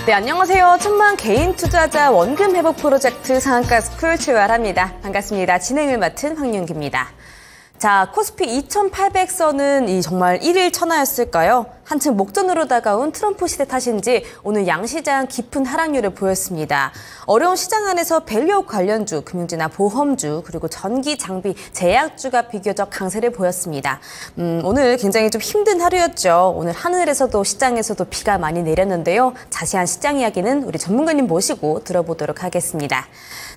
네, 안녕하세요. 천만 개인 투자자 원금 회복 프로젝트 상한가 스쿨 출발합니다. 반갑습니다. 진행을 맡은 황윤기입니다. 자, 코스피 2800선은 정말 1일 천하였을까요? 한층 목전으로 다가온 트럼프 시대 탓인지 오늘 양시장 깊은 하락률을 보였습니다. 어려운 시장 안에서 밸류업 관련주, 금융주나 보험주, 그리고 전기, 장비, 제약주가 비교적 강세를 보였습니다. 오늘 굉장히 좀 힘든 하루였죠. 오늘 하늘에서도 시장에서도 비가 많이 내렸는데요. 자세한 시장 이야기는 우리 전문가님 모시고 들어보도록 하겠습니다.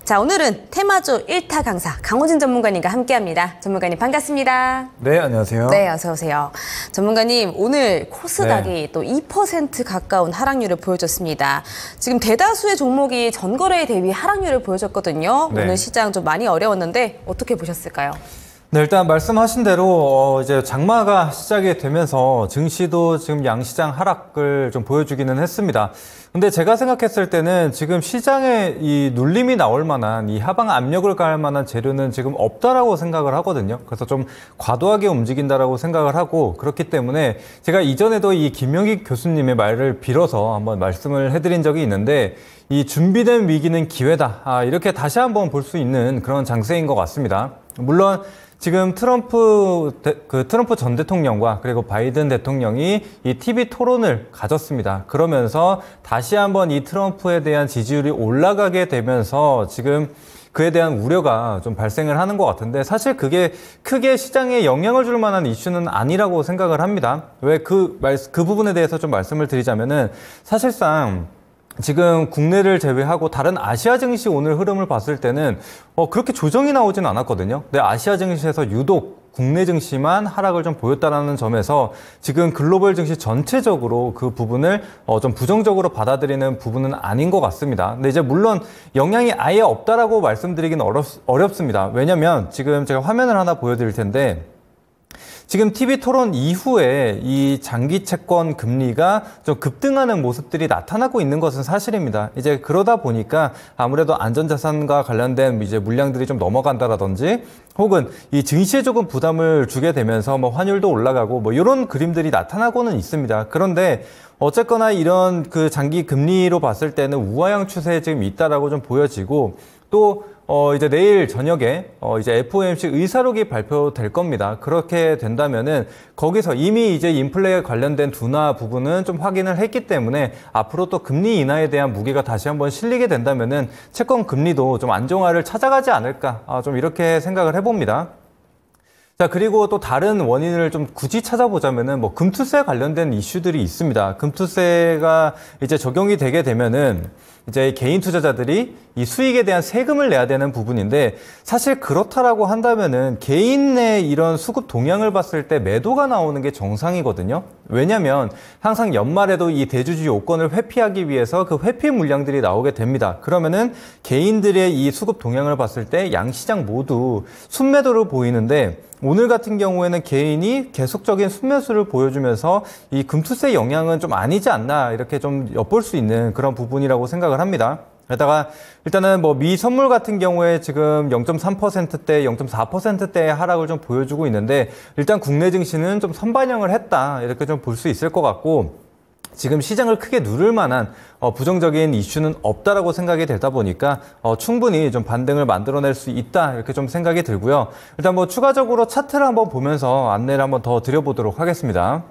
자, 오늘은 테마주 1타 강사 강호진 전문가님과 함께합니다. 전문가님 반갑습니다. 네, 안녕하세요. 네, 어서 오세요. 전문가님, 오늘 코스닥이 또 2% 가까운 하락률을 보여줬습니다. 지금 대다수의 종목이 전거래에 대비 하락률을 보여줬거든요. 네. 오늘 시장 좀 많이 어려웠는데 어떻게 보셨을까요? 네, 일단 말씀하신 대로 이제 장마가 시작이 되면서 증시도 지금 양시장 하락을 좀 보여주기는 했습니다. 근데 제가 생각했을 때는 지금 시장에 이 눌림이 나올 만한 이 하방 압력을 가할 만한 재료는 지금 없다라고 생각을 하거든요. 그래서 좀 과도하게 움직인다라고 생각을 하고, 그렇기 때문에 제가 이전에도 이 김영익 교수님의 말을 빌어서 한번 말씀을 해드린 적이 있는데, 이 준비된 위기는 기회다. 이렇게 다시 한번 볼 수 있는 그런 장세인 것 같습니다. 물론 지금 트럼프 전 대통령과 그리고 바이든 대통령이 이 TV 토론을 가졌습니다. 그러면서 다시 한번 이 트럼프에 대한 지지율이 올라가게 되면서 지금 그에 대한 우려가 좀 발생을 하는 것 같은데, 사실 그게 크게 시장에 영향을 줄 만한 이슈는 아니라고 생각을 합니다. 왜 그 부분에 대해서 좀 말씀을 드리자면은, 사실상 지금 국내를 제외하고 다른 아시아 증시 오늘 흐름을 봤을 때는 그렇게 조정이 나오진 않았거든요. 근데 아시아 증시에서 유독 국내 증시만 하락을 좀 보였다는 점에서 지금 글로벌 증시 전체적으로 그 부분을 좀 부정적으로 받아들이는 부분은 아닌 것 같습니다. 근데 이제 물론 영향이 아예 없다라고 말씀드리긴 어렵습니다. 왜냐면 지금 제가 화면을 하나 보여드릴 텐데, 지금 TV 토론 이후에 이 장기 채권 금리가 좀 급등하는 모습들이 나타나고 있는 것은 사실입니다. 이제 그러다 보니까 아무래도 안전자산과 관련된 이제 물량들이 좀 넘어간다라든지, 혹은 이 증시에 조금 부담을 주게 되면서 환율도 올라가고 이런 그림들이 나타나고는 있습니다. 그런데 어쨌거나 이런 그 장기 금리로 봤을 때는 우하향 추세에 지금 있다라고 좀 보여지고, 또 이제 내일 저녁에 이제 FOMC 의사록이 발표될 겁니다. 그렇게 된다면은 거기서 이미 이제 인플레에 관련된 둔화 부분은 좀 확인을 했기 때문에 앞으로 또 금리 인하에 대한 무게가 다시 한번 실리게 된다면은 채권 금리도 좀 안정화를 찾아가지 않을까, 좀 이렇게 생각을 해봅니다. 자, 그리고 또 다른 원인을 좀 굳이 찾아보자면은 금투세 관련된 이슈들이 있습니다. 금투세가 이제 적용이 되게 되면은 이제 개인 투자자들이 이 수익에 대한 세금을 내야 되는 부분인데, 사실 그렇다라고 한다면은 개인의 이런 수급 동향을 봤을 때 매도가 나오는 게 정상이거든요. 왜냐면 항상 연말에도 이 대주주 요건을 회피하기 위해서 그 회피 물량들이 나오게 됩니다. 그러면은 개인들의 이 수급 동향을 봤을 때 양시장 모두 순매도를 보이는데, 오늘 같은 경우에는 개인이 계속적인 순매수를 보여주면서 이 금투세 영향은 좀 아니지 않나, 이렇게 좀 엿볼 수 있는 그런 부분이라고 생각을 합니다. 게다가 일단은 미 선물 같은 경우에 지금 0.3%대, 0.4%대의 하락을 좀 보여주고 있는데, 일단 국내 증시는 좀 선반영을 했다, 이렇게 좀 볼 수 있을 것 같고, 지금 시장을 크게 누를 만한 부정적인 이슈는 없다라고 생각이 되다 보니까 충분히 좀 반등을 만들어낼 수 있다, 이렇게 좀 생각이 들고요. 일단 추가적으로 차트를 한번 보면서 안내를 한번 더 드려보도록 하겠습니다.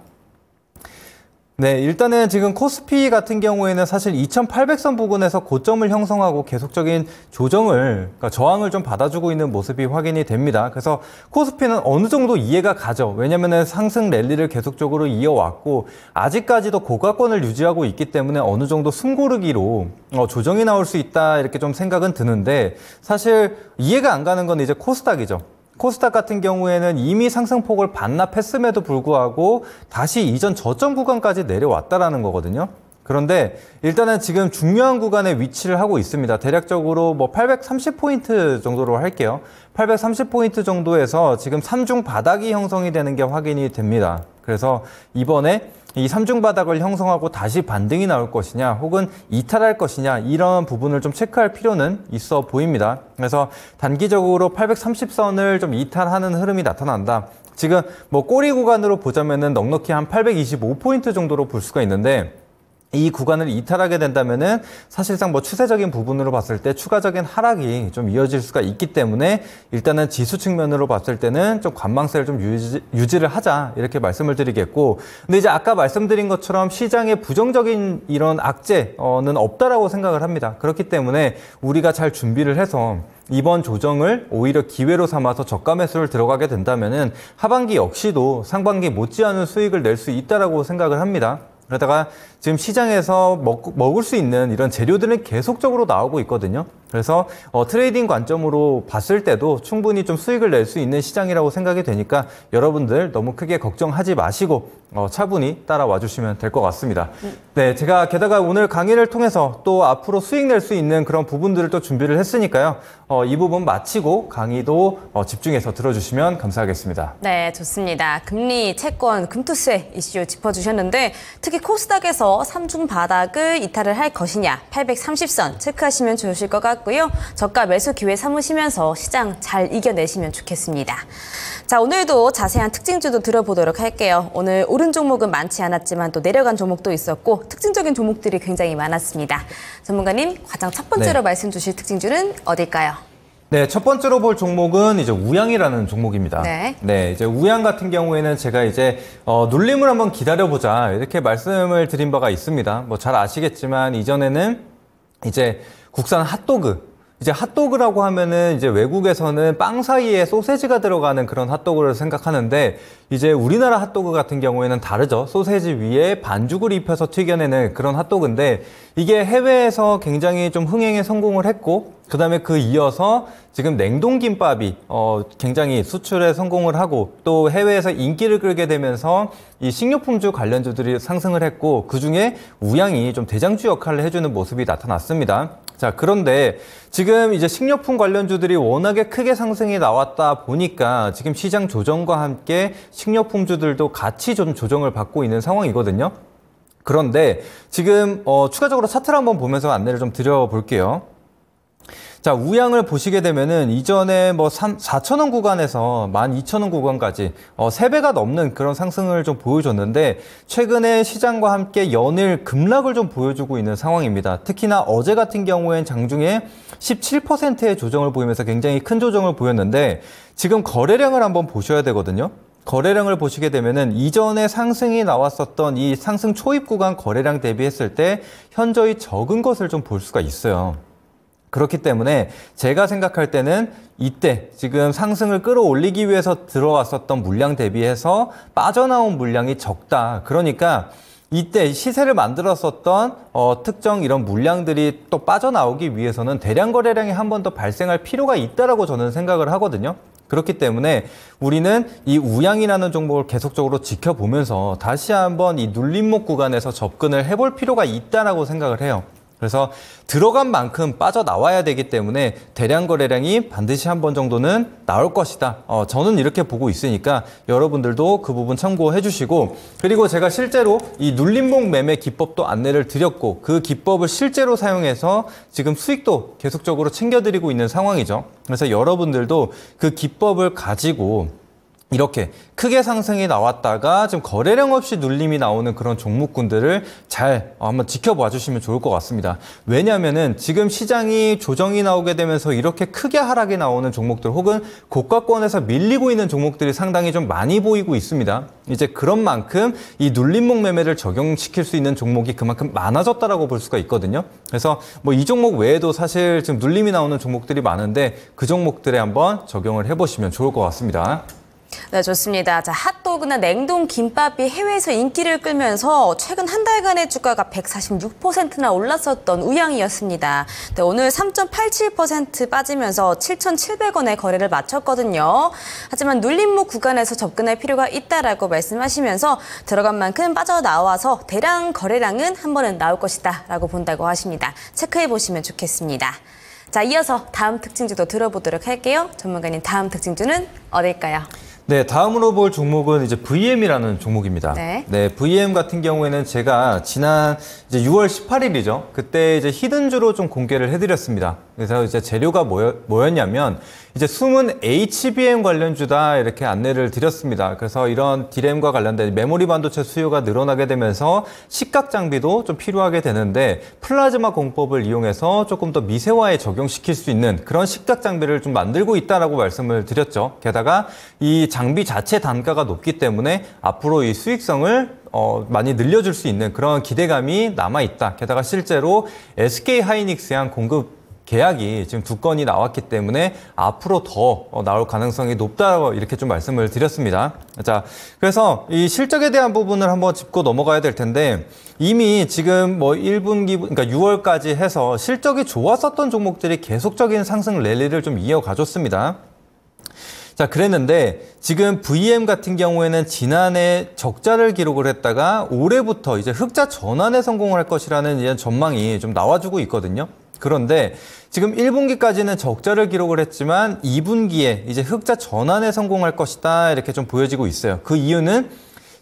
네, 일단은 지금 코스피 같은 경우에는 사실 2800선 부근에서 고점을 형성하고 계속적인 그러니까 저항을 좀 받아주고 있는 모습이 확인이 됩니다. 그래서 코스피는 어느 정도 이해가 가죠. 왜냐면은 상승 랠리를 계속적으로 이어왔고, 아직까지도 고가권을 유지하고 있기 때문에 어느 정도 숨고르기로 조정이 나올 수 있다, 이렇게 좀 생각은 드는데, 사실 이해가 안 가는 건 이제 코스닥이죠. 코스닥 같은 경우에는 이미 상승폭을 반납했음에도 불구하고 다시 이전 저점 구간까지 내려왔다라는 거거든요. 그런데 일단은 지금 중요한 구간에 위치를 하고 있습니다. 대략적으로 830포인트 정도로 할게요. 830포인트 정도에서 지금 3중 바닥이 형성이 되는 게 확인이 됩니다. 그래서 이번에 이 3중 바닥을 형성하고 다시 반등이 나올 것이냐, 혹은 이탈할 것이냐, 이런 부분을 좀 체크할 필요는 있어 보입니다. 그래서 단기적으로 830선을 좀 이탈하는 흐름이 나타난다. 지금 꼬리 구간으로 보자면은 넉넉히 한 825포인트 정도로 볼 수가 있는데, 이 구간을 이탈하게 된다면은 사실상 뭐 추세적인 부분으로 봤을 때 추가적인 하락이 좀 이어질 수가 있기 때문에 일단은 지수 측면으로 봤을 때는 좀 관망세를 좀 유지를 하자 이렇게 말씀을 드리겠고, 근데 이제 아까 말씀드린 것처럼 시장에 부정적인 이런 악재는 없다라고 생각을 합니다. 그렇기 때문에 우리가 잘 준비를 해서 이번 조정을 오히려 기회로 삼아서 저가 매수를 들어가게 된다면은 하반기 역시도 상반기 못지않은 수익을 낼 수 있다라고 생각을 합니다. 그러다가 지금 시장에서 먹을 수 있는 이런 재료들은 계속적으로 나오고 있거든요. 그래서 트레이딩 관점으로 봤을 때도 충분히 좀 수익을 낼 수 있는 시장이라고 생각이 되니까 여러분들 너무 크게 걱정하지 마시고 차분히 따라와 주시면 될 것 같습니다. 네, 제가 게다가 오늘 강의를 통해서 또 앞으로 수익 낼 수 있는 그런 부분들을 또 준비를 했으니까요. 이 부분 마치고 강의도 집중해서 들어주시면 감사하겠습니다. 네, 좋습니다. 금리, 채권, 금투세 이슈 짚어주셨는데 특히 코스닥에서 3중 바닥을 이탈을 할 것이냐 830선 체크하시면 좋으실 것 같고요. 저가 매수 기회 삼으시면서 시장 잘 이겨내시면 좋겠습니다. 자, 오늘도 자세한 특징주도 들어보도록 할게요. 오늘 오른 종목은 많지 않았지만 또 내려간 종목도 있었고 특징적인 종목들이 굉장히 많았습니다. 전문가님, 가장 첫 번째로 말씀 주실 특징주는 어딜까요? 네, 첫 번째로 볼 종목은 이제 우양이라는 종목입니다. 네, 이제 우양 같은 경우에는 제가 이제 눌림을 한번 기다려보자 이렇게 말씀을 드린 바가 있습니다. 뭐 잘 아시겠지만 이전에는 이제 국산 핫도그, 이제 핫도그라고 하면은 이제 외국에서는 빵 사이에 소세지가 들어가는 그런 핫도그를 생각하는데 이제 우리나라 핫도그 같은 경우에는 다르죠. 소세지 위에 반죽을 입혀서 튀겨내는 그런 핫도그인데 이게 해외에서 굉장히 좀 흥행에 성공을 했고 그다음에 그 이어서 지금 냉동김밥이 굉장히 수출에 성공을 하고 또 해외에서 인기를 끌게 되면서 이 식료품주 관련주들이 상승을 했고 그중에 우양이 좀 대장주 역할을 해주는 모습이 나타났습니다. 자, 그런데 지금 이제 식료품 관련주들이 워낙에 크게 상승이 나왔다 보니까 지금 시장 조정과 함께 식료품주들도 같이 좀 조정을 받고 있는 상황이거든요. 그런데 지금 추가적으로 차트를 한번 보면서 안내를 좀 드려볼게요. 자, 우양을 보시게 되면은 이전에 뭐 4,000원 구간에서 12,000원 구간까지 3배가 넘는 그런 상승을 좀 보여줬는데 최근에 시장과 함께 연일 급락을 좀 보여주고 있는 상황입니다. 특히나 어제 같은 경우엔 장중에 17%의 조정을 보이면서 굉장히 큰 조정을 보였는데 지금 거래량을 한번 보셔야 되거든요. 거래량을 보시게 되면은 이전에 상승이 나왔었던 이 상승 초입 구간 거래량 대비했을 때 현저히 적은 것을 좀 볼 수가 있어요. 그렇기 때문에 제가 생각할 때는 이때 지금 상승을 끌어올리기 위해서 들어왔었던 물량 대비해서 빠져나온 물량이 적다. 그러니까 이때 시세를 만들었었던 특정 이런 물량들이 또 빠져나오기 위해서는 대량 거래량이 한 번 더 발생할 필요가 있다라고 저는 생각을 하거든요. 그렇기 때문에 우리는 이 우양이라는 종목을 계속적으로 지켜보면서 다시 한번 이 눌림목 구간에서 접근을 해볼 필요가 있다라고 생각을 해요. 그래서 들어간 만큼 빠져나와야 되기 때문에 대량 거래량이 반드시 한 번 정도는 나올 것이다. 저는 이렇게 보고 있으니까 여러분들도 그 부분 참고해 주시고 그리고 제가 실제로 이 눌림목 매매 기법도 안내를 드렸고 그 기법을 실제로 사용해서 지금 수익도 계속적으로 챙겨드리고 있는 상황이죠. 그래서 여러분들도 그 기법을 가지고 이렇게 크게 상승이 나왔다가 지금 거래량 없이 눌림이 나오는 그런 종목군들을 잘 한번 지켜봐 주시면 좋을 것 같습니다. 왜냐하면은 지금 시장이 조정이 나오게 되면서 이렇게 크게 하락이 나오는 종목들 혹은 고가권에서 밀리고 있는 종목들이 상당히 좀 많이 보이고 있습니다. 이제 그런 만큼 이 눌림목 매매를 적용시킬 수 있는 종목이 그만큼 많아졌다라고 볼 수가 있거든요. 그래서 뭐 이 종목 외에도 사실 지금 눌림이 나오는 종목들이 많은데 그 종목들에 한번 적용을 해보시면 좋을 것 같습니다. 네, 좋습니다. 자, 핫도그나 냉동 김밥이 해외에서 인기를 끌면서 최근 한 달간의 주가가 146%나 올랐었던 우양이었습니다. 네, 오늘 3.87% 빠지면서 7,700원에 거래를 마쳤거든요. 하지만 눌림목 구간에서 접근할 필요가 있다라고 말씀하시면서 들어간 만큼 빠져나와서 대량 거래량은 한 번은 나올 것이다 라고 본다고 하십니다. 체크해 보시면 좋겠습니다. 자, 이어서 다음 특징주도 들어보도록 할게요. 전문가님, 다음 특징주는 어딜까요? 네, 다음으로 볼 종목은 이제 VM이라는 종목입니다. 네, VM 같은 경우에는 제가 지난 이제 6월 18일이죠. 그때 이제 히든주로 좀 공개를 해드렸습니다. 그래서 이제 재료가 뭐였냐면 이제 숨은 HBM 관련주다 이렇게 안내를 드렸습니다. 그래서 이런 D램과 관련된 메모리 반도체 수요가 늘어나게 되면서 시각 장비도 좀 필요하게 되는데 플라즈마 공법을 이용해서 조금 더 미세화에 적용시킬 수 있는 그런 시각 장비를 좀 만들고 있다라고 말씀을 드렸죠. 게다가 이 장비 자체 단가가 높기 때문에 앞으로 이 수익성을 많이 늘려줄 수 있는 그런 기대감이 남아있다. 게다가 실제로 SK 하이닉스양 공급 계약이 지금 2건이 나왔기 때문에 앞으로 더 나올 가능성이 높다고 이렇게 좀 말씀을 드렸습니다. 자, 그래서 이 실적에 대한 부분을 한번 짚고 넘어가야 될 텐데 이미 지금 뭐 1분기, 그러니까 6월까지 해서 실적이 좋았었던 종목들이 계속적인 상승 랠리를 좀 이어가줬습니다. 자, 그랬는데 지금 VM 같은 경우에는 지난해 적자를 기록을 했다가 올해부터 이제 흑자 전환에 성공을 할 것이라는 이런 전망이 좀 나와주고 있거든요. 그런데 지금 1분기까지는 적자를 기록을 했지만 2분기에 이제 흑자 전환에 성공할 것이다 이렇게 좀 보여지고 있어요. 그 이유는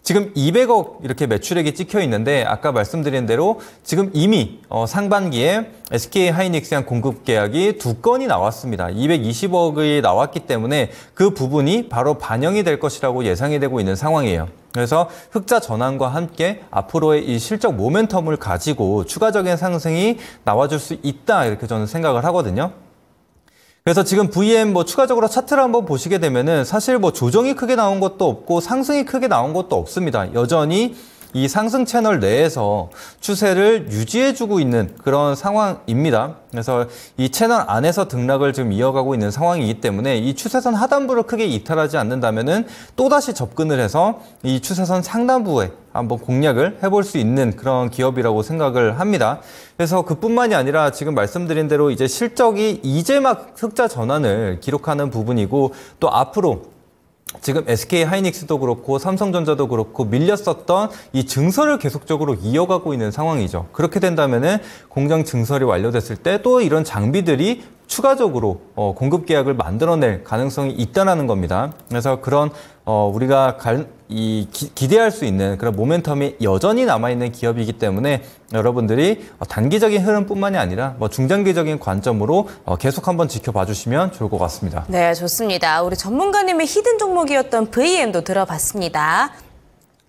지금 200억 이렇게 매출액이 찍혀 있는데 아까 말씀드린 대로 지금 이미 상반기에 SK 하이닉스양 공급 계약이 2건이 나왔습니다. 220억이 나왔기 때문에 그 부분이 바로 반영이 될 것이라고 예상이 되고 있는 상황이에요. 그래서 흑자 전환과 함께 앞으로의 이 실적 모멘텀을 가지고 추가적인 상승이 나와줄 수 있다 이렇게 저는 생각을 하거든요. 그래서 지금 VM 뭐 추가적으로 차트를 한번 보시게 되면은 사실 뭐 조정이 크게 나온 것도 없고 상승이 크게 나온 것도 없습니다. 여전히 이 상승 채널 내에서 추세를 유지해주고 있는 그런 상황입니다. 그래서 이 채널 안에서 등락을 지금 이어가고 있는 상황이기 때문에 이 추세선 하단부를 크게 이탈하지 않는다면은 또다시 접근을 해서 이 추세선 상단부에 한번 공략을 해볼 수 있는 그런 기업이라고 생각을 합니다. 그래서 그뿐만이 아니라 지금 말씀드린 대로 이제 실적이 이제 막 흑자 전환을 기록하는 부분이고 또 앞으로 지금 SK 하이닉스도 그렇고 삼성전자도 그렇고 밀렸었던 이 증설을 계속적으로 이어가고 있는 상황이죠. 그렇게 된다면은 공장 증설이 완료됐을 때 또 이런 장비들이 추가적으로 공급 계약을 만들어낼 가능성이 있다는 겁니다. 그래서 그런 우리가 기대할 수 있는 그런 모멘텀이 여전히 남아있는 기업이기 때문에 여러분들이 단기적인 흐름뿐만이 아니라 중장기적인 관점으로 계속 한번 지켜봐 주시면 좋을 것 같습니다. 네, 좋습니다. 우리 전문가님의 히든 종목이었던 VM도 들어봤습니다.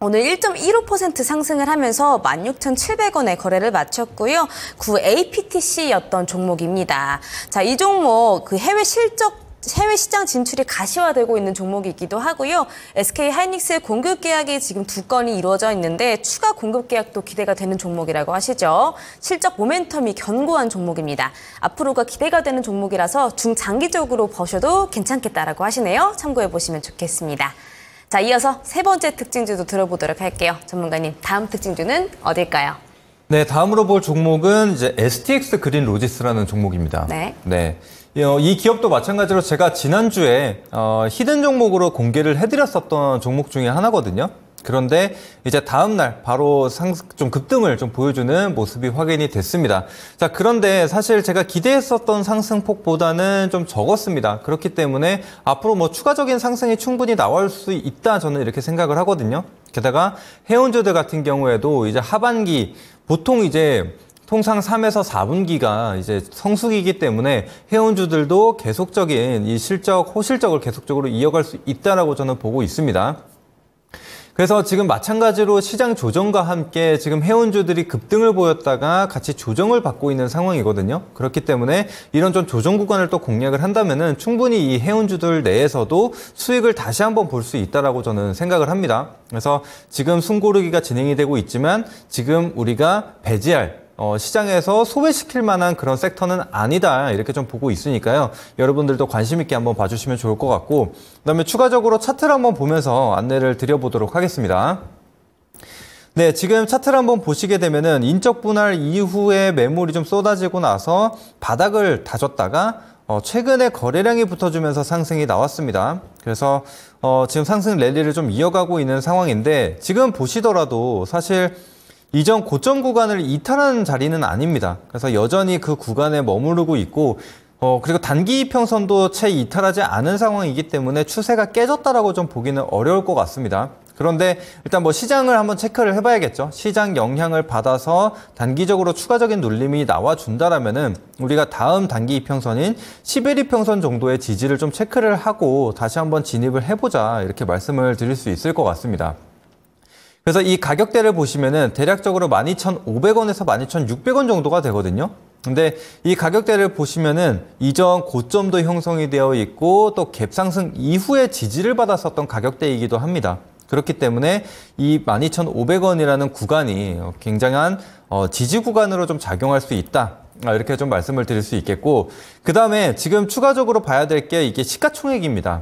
오늘 1.15% 상승을 하면서 16,700원에 거래를 마쳤고요. 9APTC였던 종목입니다. 자, 이 종목 그 해외 시장 진출이 가시화되고 있는 종목이기도 하고요. SK 하이닉스의 공급 계약이 지금 2건이 이루어져 있는데 추가 공급 계약도 기대가 되는 종목이라고 하시죠. 실적 모멘텀이 견고한 종목입니다. 앞으로가 기대가 되는 종목이라서 중장기적으로 보셔도 괜찮겠다라고 하시네요. 참고해 보시면 좋겠습니다. 자, 이어서 세 번째 특징주도 들어보도록 할게요. 전문가님, 다음 특징주는 어딜까요? 네, 다음으로 볼 종목은 이제 STX 그린 로지스라는 종목입니다. 네. 이 기업도 마찬가지로 제가 지난주에 히든 종목으로 공개를 해드렸었던 종목 중에 하나거든요. 그런데 이제 다음날 바로 좀 급등을 좀 보여주는 모습이 확인이 됐습니다. 자, 그런데 사실 제가 기대했었던 상승폭보다는 좀 적었습니다. 그렇기 때문에 앞으로 추가적인 상승이 충분히 나올 수 있다 저는 이렇게 생각을 하거든요. 게다가 해운주들 같은 경우에도 이제 하반기 보통 이제 통상 3에서 4분기가 이제 성수기이기 때문에 해운주들도 계속적인 이 호실적을 계속적으로 이어갈 수 있다라고 저는 보고 있습니다. 그래서 지금 마찬가지로 시장 조정과 함께 지금 해운주들이 급등을 보였다가 같이 조정을 받고 있는 상황이거든요. 그렇기 때문에 이런 좀 조정 구간을 또 공략을 한다면은 충분히 이 해운주들 내에서도 수익을 다시 한번 볼 수 있다라고 저는 생각을 합니다. 그래서 지금 숨고르기가 진행이 되고 있지만 지금 우리가 배제할 시장에서 소외시킬 만한 그런 섹터는 아니다 이렇게 좀 보고 있으니까요. 여러분들도 관심 있게 한번 봐주시면 좋을 것 같고 그다음에 추가적으로 차트를 한번 보면서 안내를 드려보도록 하겠습니다. 네, 지금 차트를 한번 보시게 되면은 인적 분할 이후에 매물이 좀 쏟아지고 나서 바닥을 다졌다가 최근에 거래량이 붙어주면서 상승이 나왔습니다. 그래서 지금 상승 랠리를 좀 이어가고 있는 상황인데 지금 보시더라도 사실 이전 고점 구간을 이탈하는 자리는 아닙니다. 그래서 여전히 그 구간에 머무르고 있고 그리고 단기 이평선도 채 이탈하지 않은 상황이기 때문에 추세가 깨졌다라고 좀 보기는 어려울 것 같습니다. 그런데 일단 뭐 시장을 한번 체크를 해봐야겠죠. 시장 영향을 받아서 단기적으로 추가적인 눌림이 나와준다라면은 우리가 다음 단기 이평선인 10일 이평선 정도의 지지를 좀 체크를 하고 다시 한번 진입을 해보자 이렇게 말씀을 드릴 수 있을 것 같습니다. 그래서 이 가격대를 보시면은 대략적으로 12,500원에서 12,600원 정도가 되거든요. 근데 이 가격대를 보시면은 이전 고점도 형성이 되어 있고 또 갭 상승 이후에 지지를 받았었던 가격대이기도 합니다. 그렇기 때문에 이 12,500원이라는 구간이 굉장한 지지 구간으로 좀 작용할 수 있다. 이렇게 좀 말씀을 드릴 수 있겠고, 그 다음에 지금 추가적으로 봐야 될 게 이게 시가총액입니다.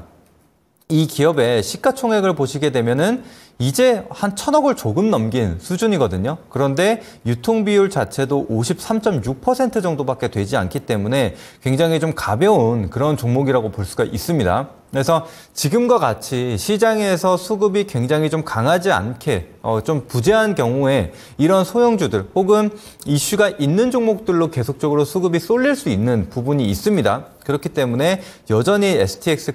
이 기업의 시가총액을 보시게 되면은 이제 한 1,000억을 조금 넘긴 수준이거든요. 그런데 유통비율 자체도 53.6% 정도밖에 되지 않기 때문에 굉장히 좀 가벼운 그런 종목이라고 볼 수가 있습니다. 그래서 지금과 같이 시장에서 수급이 굉장히 좀 강하지 않게 좀 부재한 경우에 이런 소형주들 혹은 이슈가 있는 종목들로 계속적으로 수급이 쏠릴 수 있는 부분이 있습니다. 그렇기 때문에 여전히 STX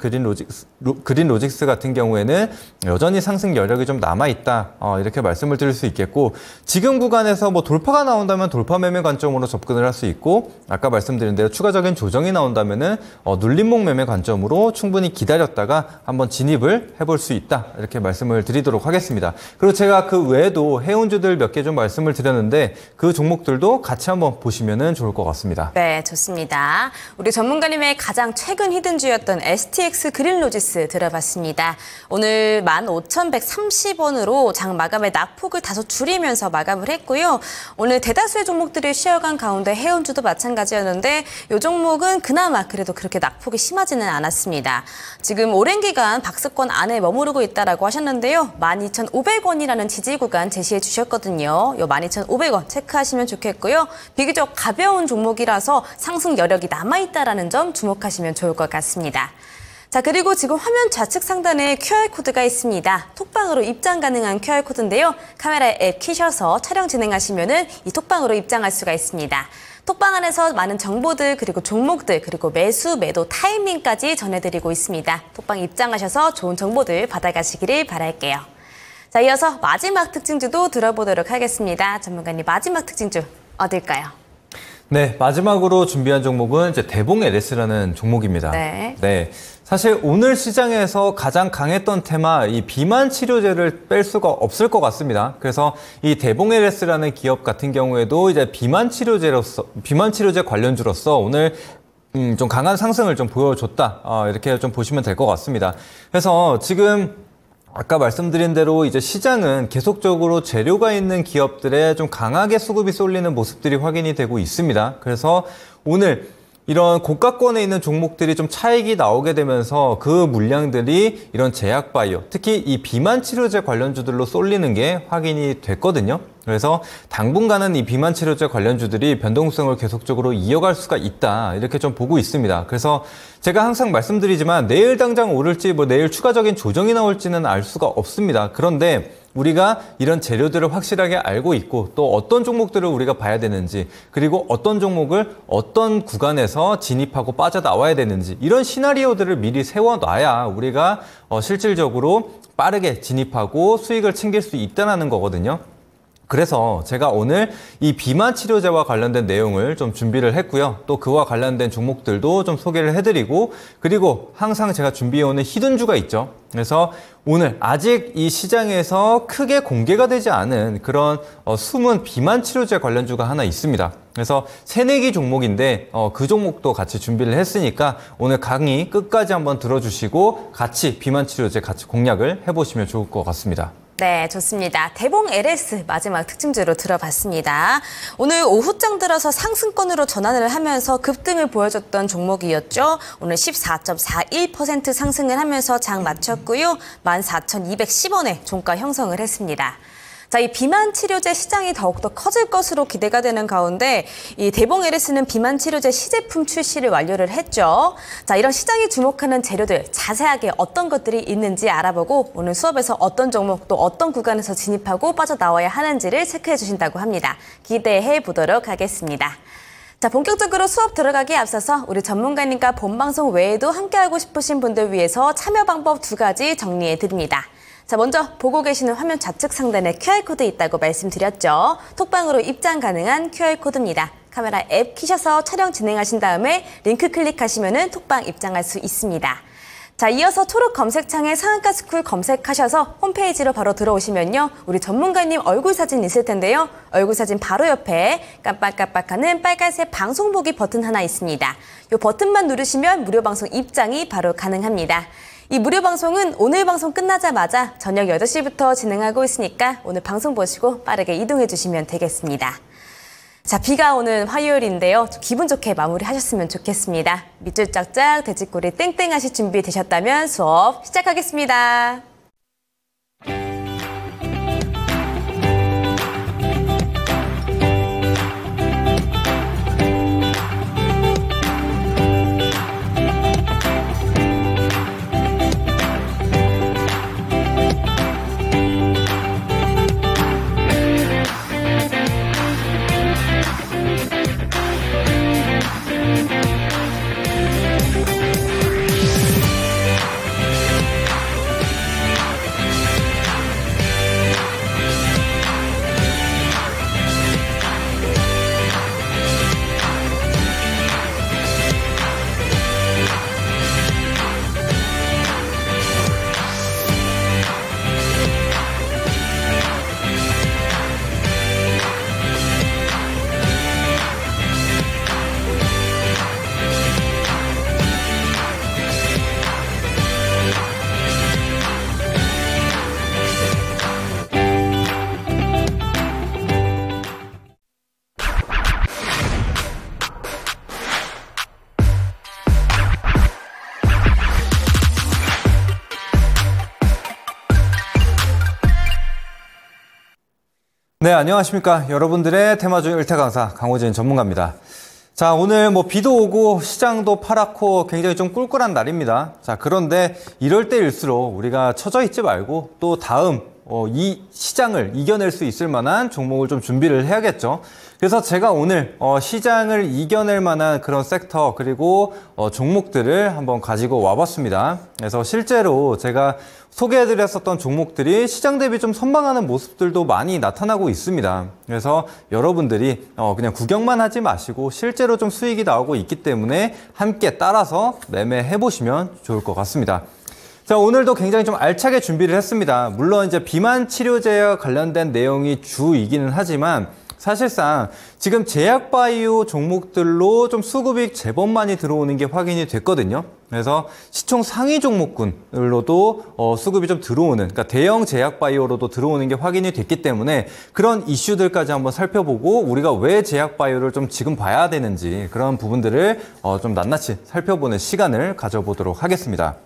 그린로직스 같은 경우에는 여전히 상승 여력이 좀 남아있다. 이렇게 말씀을 드릴 수 있겠고, 지금 구간에서 뭐 돌파가 나온다면 돌파 매매 관점으로 접근을 할 수 있고, 아까 말씀드린 대로 추가적인 조정이 나온다면은 눌림목 매매 관점으로 충분히 기다렸다가 한번 진입을 해볼 수 있다. 이렇게 말씀을 드리도록 하겠습니다. 그리고 제가 그 외에도 해운주들 몇 개 좀 말씀을 드렸는데 그 종목들도 같이 한번 보시면은 좋을 것 같습니다. 네, 좋습니다. 우리 전문가님의 가장 최근 히든주였던 STX 그린로지스 들어봤습니다. 오늘 15,130원으로 장 마감의 낙폭을 다소 줄이면서 마감을 했고요. 오늘 대다수의 종목들이 쉬어간 가운데 해운주도 마찬가지였는데 이 종목은 그나마 그래도 그렇게 낙폭이 심하지는 않았습니다. 지금 오랜 기간 박스권 안에 머무르고 있다라고 하셨는데요. 12,500원이라는 지지 구간 제시해 주셨거든요. 이 12,500원 체크하시면 좋겠고요. 비교적 가벼운 종목이라서 상승 여력이 남아있다라는 점 주목하시면 좋을 것 같습니다. 자, 그리고 지금 화면 좌측 상단에 QR코드가 있습니다. 톡방으로 입장 가능한 QR코드인데요. 카메라 앱 키셔서 촬영 진행하시면은 이 톡방으로 입장할 수가 있습니다. 톡방 안에서 많은 정보들 그리고 종목들 그리고 매수, 매도 타이밍까지 전해드리고 있습니다. 톡방 입장하셔서 좋은 정보들 받아가시기를 바랄게요. 자, 이어서 마지막 특징주도 들어보도록 하겠습니다. 전문가님, 마지막 특징주 어딜까요? 네, 마지막으로 준비한 종목은 이제 대봉 LS라는 종목입니다. 네. 사실 오늘 시장에서 가장 강했던 테마, 이 비만 치료제를 뺄 수가 없을 것 같습니다. 그래서 이 대봉 LS라는 기업 같은 경우에도 이제 비만 치료제 관련주로서 오늘 좀 강한 상승을 좀 보여줬다. 이렇게 좀 보시면 될 것 같습니다. 그래서 지금 아까 말씀드린 대로 이제 시장은 계속적으로 재료가 있는 기업들에 좀 강하게 수급이 쏠리는 모습들이 확인이 되고 있습니다. 그래서 오늘 이런 고가권에 있는 종목들이 좀 차익이 나오게 되면서 그 물량들이 이런 제약바이오, 특히 이 비만 치료제 관련주들로 쏠리는 게 확인이 됐거든요. 그래서 당분간은 이 비만 치료제 관련주들이 변동성을 계속적으로 이어갈 수가 있다. 이렇게 좀 보고 있습니다. 그래서 제가 항상 말씀드리지만 내일 당장 오를지 뭐 내일 추가적인 조정이 나올지는 알 수가 없습니다. 그런데 우리가 이런 재료들을 확실하게 알고 있고 또 어떤 종목들을 우리가 봐야 되는지 그리고 어떤 종목을 어떤 구간에서 진입하고 빠져나와야 되는지 이런 시나리오들을 미리 세워놔야 우리가 실질적으로 빠르게 진입하고 수익을 챙길 수 있다는 거거든요. 그래서 제가 오늘 이 비만 치료제와 관련된 내용을 좀 준비를 했고요. 또 그와 관련된 종목들도 좀 소개를 해드리고 그리고 항상 제가 준비해오는 히든주가 있죠. 그래서 오늘 아직 이 시장에서 크게 공개가 되지 않은 그런 숨은 비만 치료제 관련주가 하나 있습니다. 그래서 새내기 종목인데 그 종목도 같이 준비를 했으니까 오늘 강의 끝까지 한번 들어주시고 같이 비만 치료제 같이 공략을 해보시면 좋을 것 같습니다. 네, 좋습니다. 대봉 LS 마지막 특징주로 들어봤습니다. 오늘 오후장 들어서 상승권으로 전환을 하면서 급등을 보여줬던 종목이었죠. 오늘 14.41% 상승을 하면서 장 마쳤고요. 14,210원에 종가 형성을 했습니다. 자, 이 비만 치료제 시장이 더욱더 커질 것으로 기대가 되는 가운데 이 대봉 LS는 비만 치료제 시제품 출시를 완료를 했죠. 자, 이런 시장이 주목하는 재료들 자세하게 어떤 것들이 있는지 알아보고 오늘 수업에서 어떤 종목 또 어떤 구간에서 진입하고 빠져나와야 하는지를 체크해 주신다고 합니다. 기대해 보도록 하겠습니다. 자, 본격적으로 수업 들어가기에 앞서서 우리 전문가님과 본방송 외에도 함께하고 싶으신 분들 위해서 참여 방법 2가지 정리해 드립니다. 자, 먼저 보고 계시는 화면 좌측 상단에 QR코드 있다고 말씀드렸죠. 톡방으로 입장 가능한 QR코드입니다. 카메라 앱 키셔서 촬영 진행하신 다음에 링크 클릭하시면 톡방 입장할 수 있습니다. 자, 이어서 초록 검색창에 상한가스쿨 검색하셔서 홈페이지로 바로 들어오시면요. 우리 전문가님 얼굴 사진 있을 텐데요. 얼굴 사진 바로 옆에 깜빡깜빡하는 빨간색 방송 보기 버튼 하나 있습니다. 이 버튼만 누르시면 무료 방송 입장이 바로 가능합니다. 이 무료 방송은 오늘 방송 끝나자마자 저녁 8시부터 진행하고 있으니까 오늘 방송 보시고 빠르게 이동해 주시면 되겠습니다. 자, 비가 오는 화요일인데요. 좀 기분 좋게 마무리하셨으면 좋겠습니다. 밑줄 짝짝, 돼지꼬리 땡땡 하실 준비 되셨다면 수업 시작하겠습니다. 네, 안녕하십니까. 여러분들의 테마주 1타 강사 강호진 전문가입니다. 자, 오늘 비도 오고 시장도 파랗고 굉장히 좀 꿀꿀한 날입니다. 자, 그런데 이럴 때일수록 우리가 처져 있지 말고 또 다음 이 시장을 이겨낼 수 있을 만한 종목을 좀 준비를 해야겠죠. 그래서 제가 오늘 시장을 이겨낼 만한 그런 섹터 그리고 종목들을 한번 가지고 와봤습니다. 그래서 실제로 제가 소개해드렸었던 종목들이 시장 대비 좀 선방하는 모습들도 많이 나타나고 있습니다. 그래서 여러분들이 그냥 구경만 하지 마시고 실제로 좀 수익이 나오고 있기 때문에 함께 따라서 매매해보시면 좋을 것 같습니다. 자, 오늘도 굉장히 좀 알차게 준비를 했습니다. 물론 이제 비만 치료제와 관련된 내용이 주이기는 하지만 사실상 지금 제약바이오 종목들로 좀 수급이 제법 많이 들어오는 게 확인이 됐거든요. 그래서 시총 상위 종목군으로도 수급이 좀 들어오는, 그러니까 대형 제약바이오로도 들어오는 게 확인이 됐기 때문에 그런 이슈들까지 한번 살펴보고 우리가 왜 제약바이오를 좀 지금 봐야 되는지 그런 부분들을 좀 낱낱이 살펴보는 시간을 가져보도록 하겠습니다.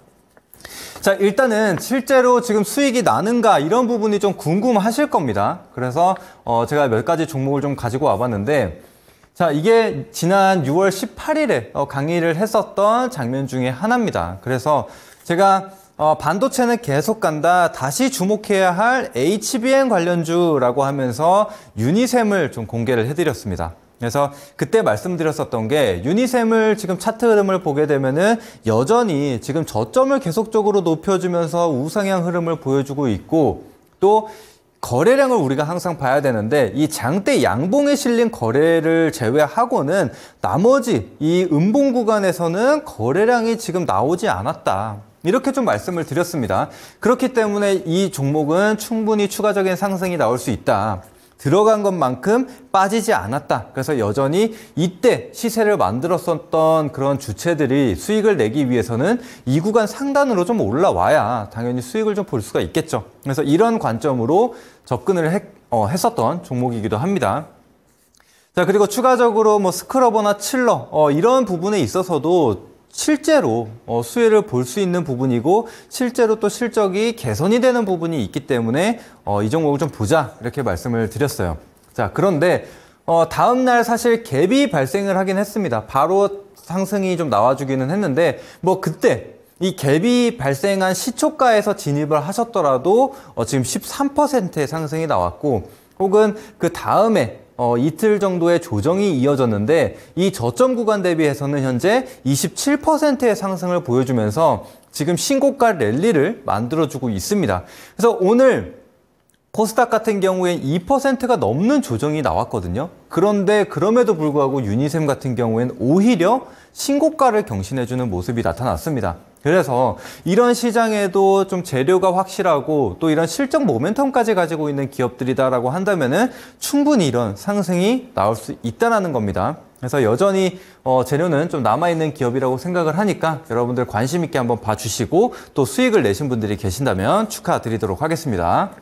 자, 일단은 실제로 지금 수익이 나는가 이런 부분이 좀 궁금하실 겁니다. 그래서 제가 몇 가지 종목을 좀 가지고 와봤는데, 자, 이게 지난 6월 18일에 강의를 했었던 장면 중에 하나입니다. 그래서 제가 반도체는 계속 간다, 다시 주목해야 할 HBM 관련주라고 하면서 유니셈을 좀 공개를 해드렸습니다. 그래서 그때 말씀드렸었던 게 유니셈을 지금 차트 흐름을 보게 되면은 여전히 지금 저점을 계속적으로 높여주면서 우상향 흐름을 보여주고 있고, 또 거래량을 우리가 항상 봐야 되는데 이 장대 양봉에 실린 거래를 제외하고는 나머지 이 음봉 구간에서는 거래량이 지금 나오지 않았다. 이렇게 좀 말씀을 드렸습니다. 그렇기 때문에 이 종목은 충분히 추가적인 상승이 나올 수 있다. 들어간 것만큼 빠지지 않았다. 그래서 여전히 이때 시세를 만들었었던 그런 주체들이 수익을 내기 위해서는 이 구간 상단으로 좀 올라와야 당연히 수익을 좀 볼 수가 있겠죠. 그래서 이런 관점으로 접근을 했었던 종목이기도 합니다. 자, 그리고 추가적으로 스크러버나 칠러 이런 부분에 있어서도 실제로 수혜를 볼 수 있는 부분이고 실제로 또 실적이 개선이 되는 부분이 있기 때문에 이 종목을 좀 보자 이렇게 말씀을 드렸어요. 자, 그런데 다음날 사실 갭이 발생을 하긴 했습니다. 바로 상승이 좀 나와주기는 했는데 그때 이 갭이 발생한 시초가에서 진입을 하셨더라도 지금 13%의 상승이 나왔고, 혹은 그 다음에 이틀 정도의 조정이 이어졌는데 이 저점 구간 대비해서는 현재 27%의 상승을 보여주면서 지금 신고가 랠리를 만들어주고 있습니다. 그래서 오늘 코스닥 같은 경우에 2%가 넘는 조정이 나왔거든요. 그런데 그럼에도 불구하고 유니셈 같은 경우에는 오히려 신고가를 경신해주는 모습이 나타났습니다. 그래서 이런 시장에도 좀 재료가 확실하고 또 이런 실적 모멘텀까지 가지고 있는 기업들이다라고 한다면은 충분히 이런 상승이 나올 수 있다는 겁니다. 그래서 여전히 재료는 좀 남아있는 기업이라고 생각을 하니까 여러분들 관심 있게 한번 봐주시고 또 수익을 내신 분들이 계신다면 축하드리도록 하겠습니다.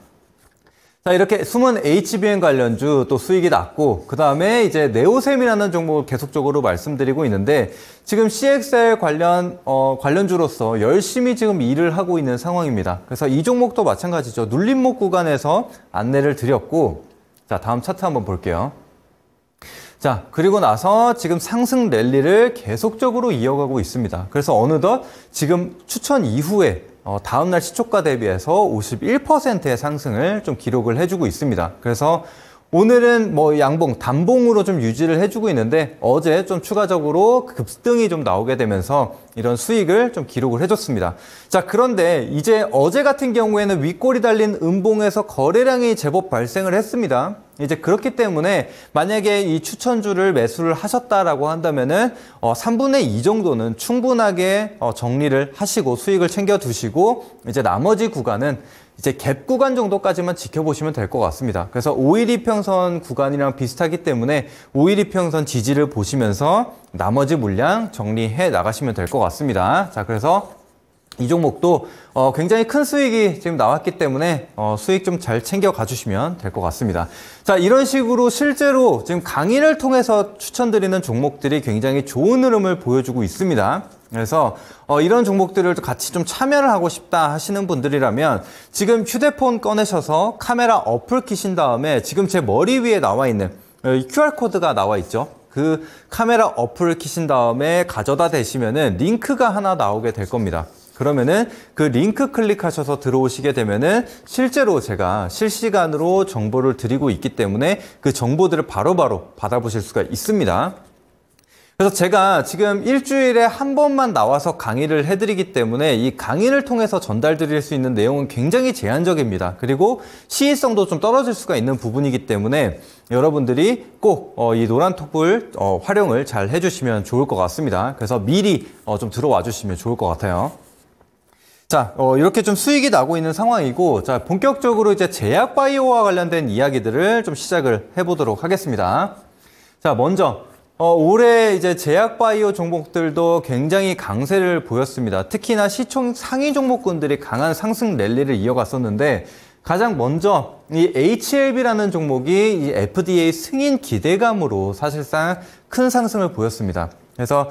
자, 이렇게 숨은 HBM 관련주 또 수익이 났고, 그 다음에 이제 네오셈이라는 종목을 계속적으로 말씀드리고 있는데, 지금 CXL 관련주로서 열심히 지금 일을 하고 있는 상황입니다. 그래서 이 종목도 마찬가지죠. 눌림목 구간에서 안내를 드렸고, 자, 다음 차트 한번 볼게요. 자, 그리고 나서 지금 상승 랠리를 계속적으로 이어가고 있습니다. 그래서 어느덧 지금 추천 이후에 다음날 시초가 대비해서 51%의 상승을 좀 기록을 해주고 있습니다. 그래서 오늘은 뭐 양봉, 단봉으로 좀 유지를 해주고 있는데 어제 좀 추가적으로 급등이 좀 나오게 되면서 이런 수익을 좀 기록을 해줬습니다. 자, 그런데 이제 어제 같은 경우에는 윗골이 달린 음봉에서 거래량이 제법 발생을 했습니다. 이제 그렇기 때문에 만약에 이 추천주를 매수를 하셨다라고 한다면은 3분의 2 정도는 충분하게 정리를 하시고 수익을 챙겨 두시고 이제 나머지 구간은 이제 갭 구간 정도까지만 지켜보시면 될 것 같습니다. 그래서 5일2평선 구간이랑 비슷하기 때문에 5일2평선 지지를 보시면서 나머지 물량 정리해 나가시면 될 것 같습니다. 자, 그래서 이 종목도 굉장히 큰 수익이 지금 나왔기 때문에 수익 좀 잘 챙겨 가주시면 될 것 같습니다. 자, 이런 식으로 실제로 지금 강의를 통해서 추천드리는 종목들이 굉장히 좋은 흐름을 보여주고 있습니다. 그래서 이런 종목들을 같이 좀 참여를 하고 싶다 하시는 분들이라면 지금 휴대폰 꺼내셔서 카메라 어플 키신 다음에 지금 제 머리 위에 나와 있는 QR코드가 나와 있죠. 그 카메라 어플을 키신 다음에 가져다 대시면은 링크가 하나 나오게 될 겁니다. 그러면은 그 링크 클릭하셔서 들어오시게 되면은 실제로 제가 실시간으로 정보를 드리고 있기 때문에 그 정보들을 바로바로 받아보실 수가 있습니다. 그래서 제가 지금 일주일에 한 번만 나와서 강의를 해드리기 때문에 이 강의를 통해서 전달드릴 수 있는 내용은 굉장히 제한적입니다. 그리고 시의성도 좀 떨어질 수가 있는 부분이기 때문에 여러분들이 꼭 이 노란톡을 활용을 잘 해주시면 좋을 것 같습니다. 그래서 미리 좀 들어와 주시면 좋을 것 같아요. 자, 이렇게 좀 수익이 나고 있는 상황이고, 자, 본격적으로 이제 제약바이오와 관련된 이야기들을 좀 시작을 해보도록 하겠습니다. 자, 먼저, 올해 이제 제약바이오 종목들도 굉장히 강세를 보였습니다. 특히나 시총 상위 종목군들이 강한 상승 랠리를 이어갔었는데, 가장 먼저 이 HLB라는 종목이 이 FDA 승인 기대감으로 사실상 큰 상승을 보였습니다. 그래서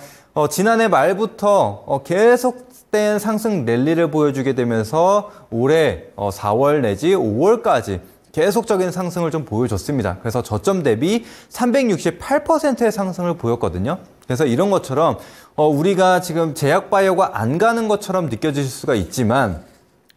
지난해 말부터 계속된 상승 랠리를 보여주게 되면서 올해 4월 내지 5월까지 계속적인 상승을 좀 보여줬습니다. 그래서 저점 대비 368%의 상승을 보였거든요. 그래서 이런 것처럼 우리가 지금 제약바이오가 안 가는 것처럼 느껴질 수가 있지만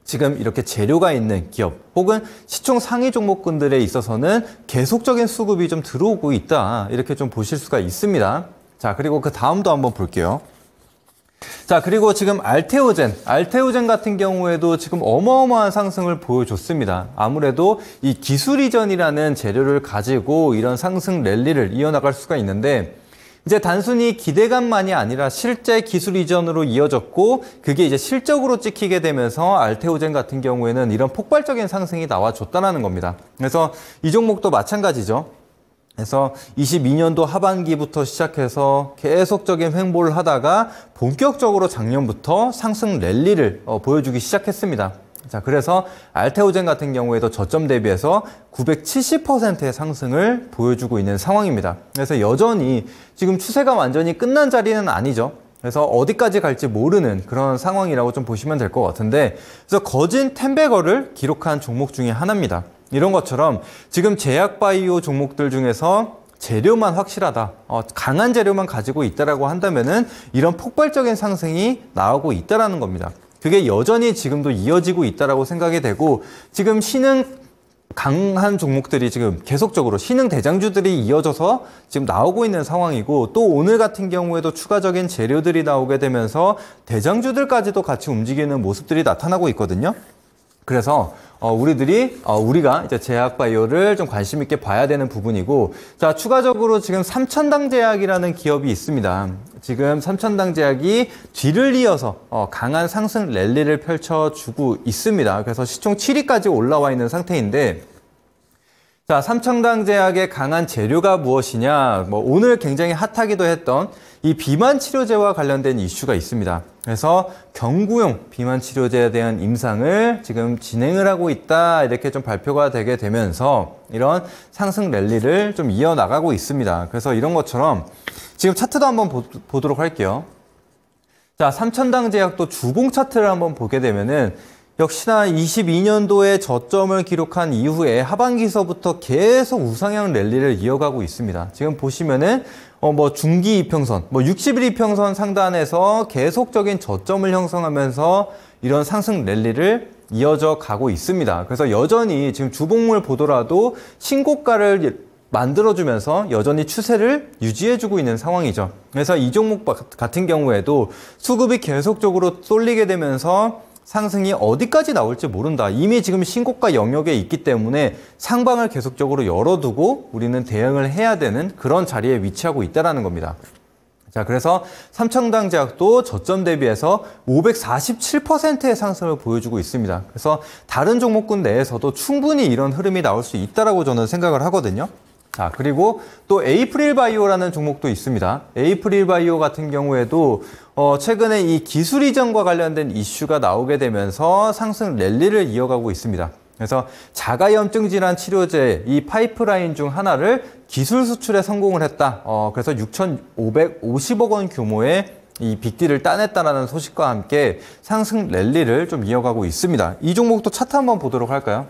지금 이렇게 재료가 있는 기업 혹은 시총 상위 종목군들에 있어서는 계속적인 수급이 좀 들어오고 있다. 이렇게 좀 보실 수가 있습니다. 자, 그리고 그 다음도 한번 볼게요. 자, 그리고 지금 알테오젠 같은 경우에도 지금 어마어마한 상승을 보여줬습니다. 아무래도 이 기술 이전이라는 재료를 가지고 이런 상승 랠리를 이어나갈 수가 있는데 이제 단순히 기대감만이 아니라 실제 기술 이전으로 이어졌고 그게 이제 실적으로 찍히게 되면서 알테오젠 같은 경우에는 이런 폭발적인 상승이 나와줬다는 겁니다. 그래서 이 종목도 마찬가지죠. 그래서 22년도 하반기부터 시작해서 계속적인 횡보를 하다가 본격적으로 작년부터 상승 랠리를 보여주기 시작했습니다. 자, 그래서 알테오젠 같은 경우에도 저점 대비해서 970%의 상승을 보여주고 있는 상황입니다. 그래서 여전히 지금 추세가 완전히 끝난 자리는 아니죠. 그래서 어디까지 갈지 모르는 그런 상황이라고 좀 보시면 될 것 같은데, 그래서 거진 10배거를 기록한 종목 중에 하나입니다. 이런 것처럼 지금 제약바이오 종목들 중에서 재료만 확실하다, 강한 재료만 가지고 있다라고 한다면은 이런 폭발적인 상승이 나오고 있다라는 겁니다. 그게 여전히 지금도 이어지고 있다라고 생각이 되고 지금 신흥 강한 종목들이 지금 계속적으로 신흥 대장주들이 이어져서 지금 나오고 있는 상황이고, 또 오늘 같은 경우에도 추가적인 재료들이 나오게 되면서 대장주들까지도 같이 움직이는 모습들이 나타나고 있거든요. 그래서 우리가 이제 제약바이오를 좀 관심 있게 봐야 되는 부분이고, 자, 추가적으로 지금 삼천당제약이라는 기업이 있습니다. 지금 삼천당제약이 뒤를 이어서 강한 상승 랠리를 펼쳐주고 있습니다. 그래서 시총 7위까지 올라와 있는 상태인데, 자, 삼천당제약의 강한 재료가 무엇이냐? 오늘 굉장히 핫하기도 했던 이 비만 치료제와 관련된 이슈가 있습니다. 그래서 경구용 비만 치료제에 대한 임상을 지금 진행을 하고 있다, 이렇게 좀 발표가 되게 되면서 이런 상승 랠리를 좀 이어나가고 있습니다. 그래서 이런 것처럼 지금 차트도 한번 보도록 할게요. 자, 삼천당제약도 주봉 차트를 한번 보게 되면은 역시나 22년도에 저점을 기록한 이후에 하반기서부터 계속 우상향 랠리를 이어가고 있습니다. 지금 보시면은 중기 이평선, 60일 이평선 상단에서 계속적인 저점을 형성하면서 이런 상승 랠리를 이어져 가고 있습니다. 그래서 여전히 지금 주봉을 보더라도 신고가를 만들어주면서 여전히 추세를 유지해주고 있는 상황이죠. 그래서 이 종목 같은 경우에도 수급이 계속적으로 쏠리게 되면서 상승이 어디까지 나올지 모른다. 이미 지금 신고가 영역에 있기 때문에 상방을 계속적으로 열어두고 우리는 대응을 해야 되는 그런 자리에 위치하고 있다는 겁니다. 자, 그래서 삼천당제약도 저점 대비해서 547%의 상승을 보여주고 있습니다. 그래서 다른 종목군 내에서도 충분히 이런 흐름이 나올 수 있다고 저는 생각을 하거든요. 자, 그리고 또 에이프릴바이오라는 종목도 있습니다. 에이프릴바이오 같은 경우에도 최근에 이 기술 이전과 관련된 이슈가 나오게 되면서 상승 랠리를 이어가고 있습니다. 그래서 자가염증 질환 치료제 이 파이프라인 중 하나를 기술 수출에 성공을 했다. 그래서 6,550억 원 규모의 이 빅딜을 따냈다라는 소식과 함께 상승 랠리를 좀 이어가고 있습니다. 이 종목도 차트 한번 보도록 할까요?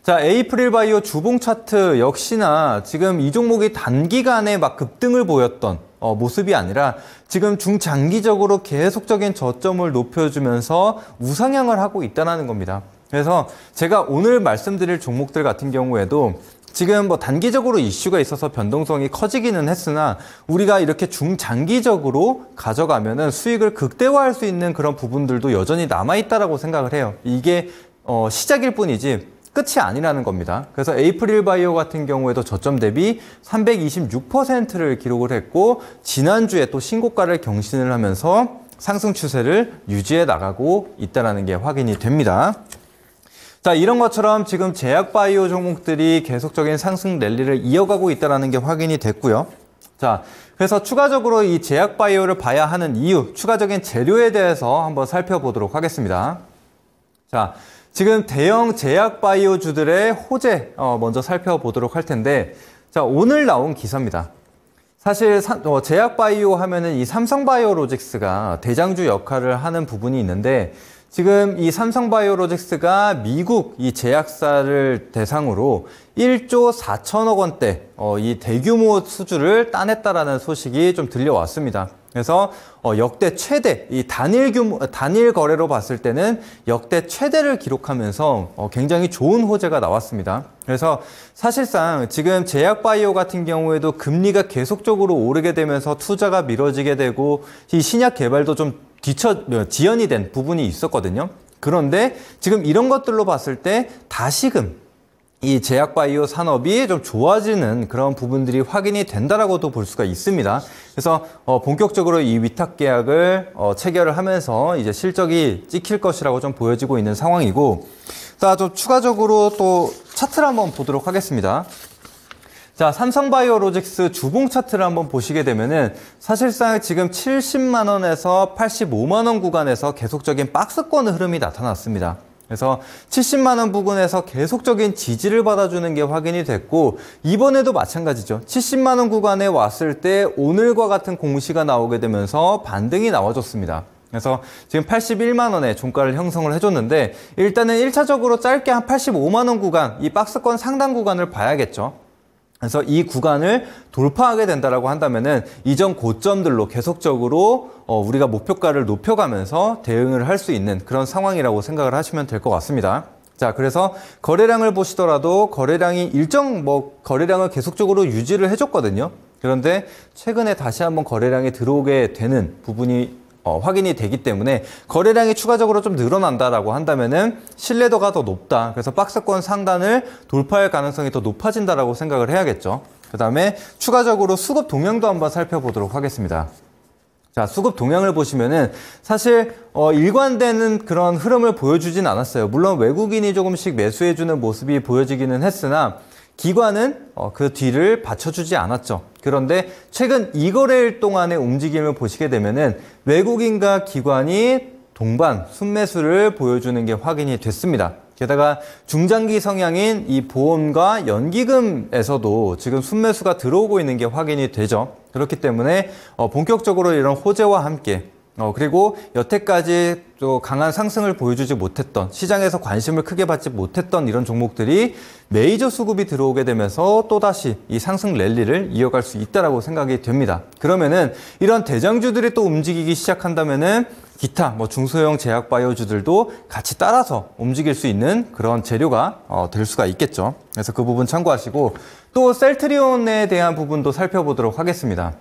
자, 에이프릴바이오 주봉 차트 역시나 지금 이 종목이 단기간에 막 급등을 보였던 모습이 아니라 지금 중장기적으로 계속적인 저점을 높여주면서 우상향을 하고 있다는 겁니다. 그래서 제가 오늘 말씀드릴 종목들 같은 경우에도 지금 단기적으로 이슈가 있어서 변동성이 커지기는 했으나 우리가 이렇게 중장기적으로 가져가면은 수익을 극대화할 수 있는 그런 부분들도 여전히 남아있다라고 생각을 해요. 이게 시작일 뿐이지 끝이 아니라는 겁니다. 그래서 에이프릴바이오 같은 경우에도 저점 대비 326%를 기록을 했고 지난주에 또 신고가를 경신을 하면서 상승 추세를 유지해 나가고 있다는 게 확인이 됩니다. 자, 이런 것처럼 지금 제약바이오 종목들이 계속적인 상승 랠리를 이어가고 있다는 게 확인이 됐고요. 자, 그래서 추가적으로 이 제약바이오를 봐야 하는 이유, 추가적인 재료에 대해서 한번 살펴보도록 하겠습니다. 자, 지금 대형 제약바이오주들의 호재 먼저 살펴보도록 할 텐데, 자, 오늘 나온 기사입니다. 사실 제약바이오 하면은 이 삼성바이오로직스가 대장주 역할을 하는 부분이 있는데, 지금 이 삼성바이오로직스가 미국 이 제약사를 대상으로 1조 4천억 원대 이 대규모 수주를 따냈다라는 소식이 좀 들려왔습니다. 그래서 역대 최대 이 단일 거래로 봤을 때는 역대 최대를 기록하면서 굉장히 좋은 호재가 나왔습니다. 그래서 사실상 지금 제약바이오 같은 경우에도 금리가 계속적으로 오르게 되면서 투자가 미뤄지게 되고 이 신약 개발도 좀 지연이 된 부분이 있었거든요. 그런데 지금 이런 것들로 봤을 때 다시금 이 제약바이오 산업이 좀 좋아지는 그런 부분들이 확인이 된다라고도 볼 수가 있습니다. 그래서 본격적으로 이 위탁 계약을 체결을 하면서 이제 실적이 찍힐 것이라고 좀 보여지고 있는 상황이고, 자, 좀 추가적으로 또 차트를 한번 보도록 하겠습니다. 자, 삼성바이오로직스 주봉 차트를 한번 보시게 되면은 사실상 지금 70만 원에서 85만 원 구간에서 계속적인 박스권 흐름이 나타났습니다. 그래서 70만 원 부근에서 계속적인 지지를 받아주는 게 확인이 됐고, 이번에도 마찬가지죠. 70만 원 구간에 왔을 때 오늘과 같은 공시가 나오게 되면서 반등이 나와줬습니다. 그래서 지금 81만 원의 종가를 형성을 해줬는데, 일단은 1차적으로 짧게 한 85만 원 구간, 이 박스권 상단 구간을 봐야겠죠. 그래서 이 구간을 돌파하게 된다라고 한다면은 이전 고점들로 계속적으로 우리가 목표가를 높여가면서 대응을 할 수 있는 그런 상황이라고 생각을 하시면 될 것 같습니다. 자, 그래서 거래량을 보시더라도 거래량이 일정 거래량을 계속적으로 유지를 해줬거든요. 그런데 최근에 다시 한번 거래량이 들어오게 되는 부분이 확인이 되기 때문에 거래량이 추가적으로 좀 늘어난다라고 한다면은 신뢰도가 더 높다. 그래서 박스권 상단을 돌파할 가능성이 더 높아진다라고 생각을 해야겠죠. 그 다음에 추가적으로 수급 동향도 한번 살펴보도록 하겠습니다. 자, 수급 동향을 보시면은 사실 일관되는 그런 흐름을 보여주진 않았어요. 물론 외국인이 조금씩 매수해주는 모습이 보여지기는 했으나 기관은 그 뒤를 받쳐주지 않았죠. 그런데 최근 2거래일 동안의 움직임을 보시게 되면은 외국인과 기관이 동반 순매수를 보여주는 게 확인이 됐습니다. 게다가 중장기 성향인 이 보험과 연기금에서도 지금 순매수가 들어오고 있는 게 확인이 되죠. 그렇기 때문에 본격적으로 이런 호재와 함께 그리고 여태까지 또 강한 상승을 보여주지 못했던, 시장에서 관심을 크게 받지 못했던 이런 종목들이 메이저 수급이 들어오게 되면서 또다시 이 상승 랠리를 이어갈 수 있다라고 생각이 됩니다. 그러면은 이런 대장주들이 또 움직이기 시작한다면은 기타 중소형 제약바이오주들도 같이 따라서 움직일 수 있는 그런 재료가 될 수가 있겠죠. 그래서 그 부분 참고하시고 또 셀트리온에 대한 부분도 살펴보도록 하겠습니다.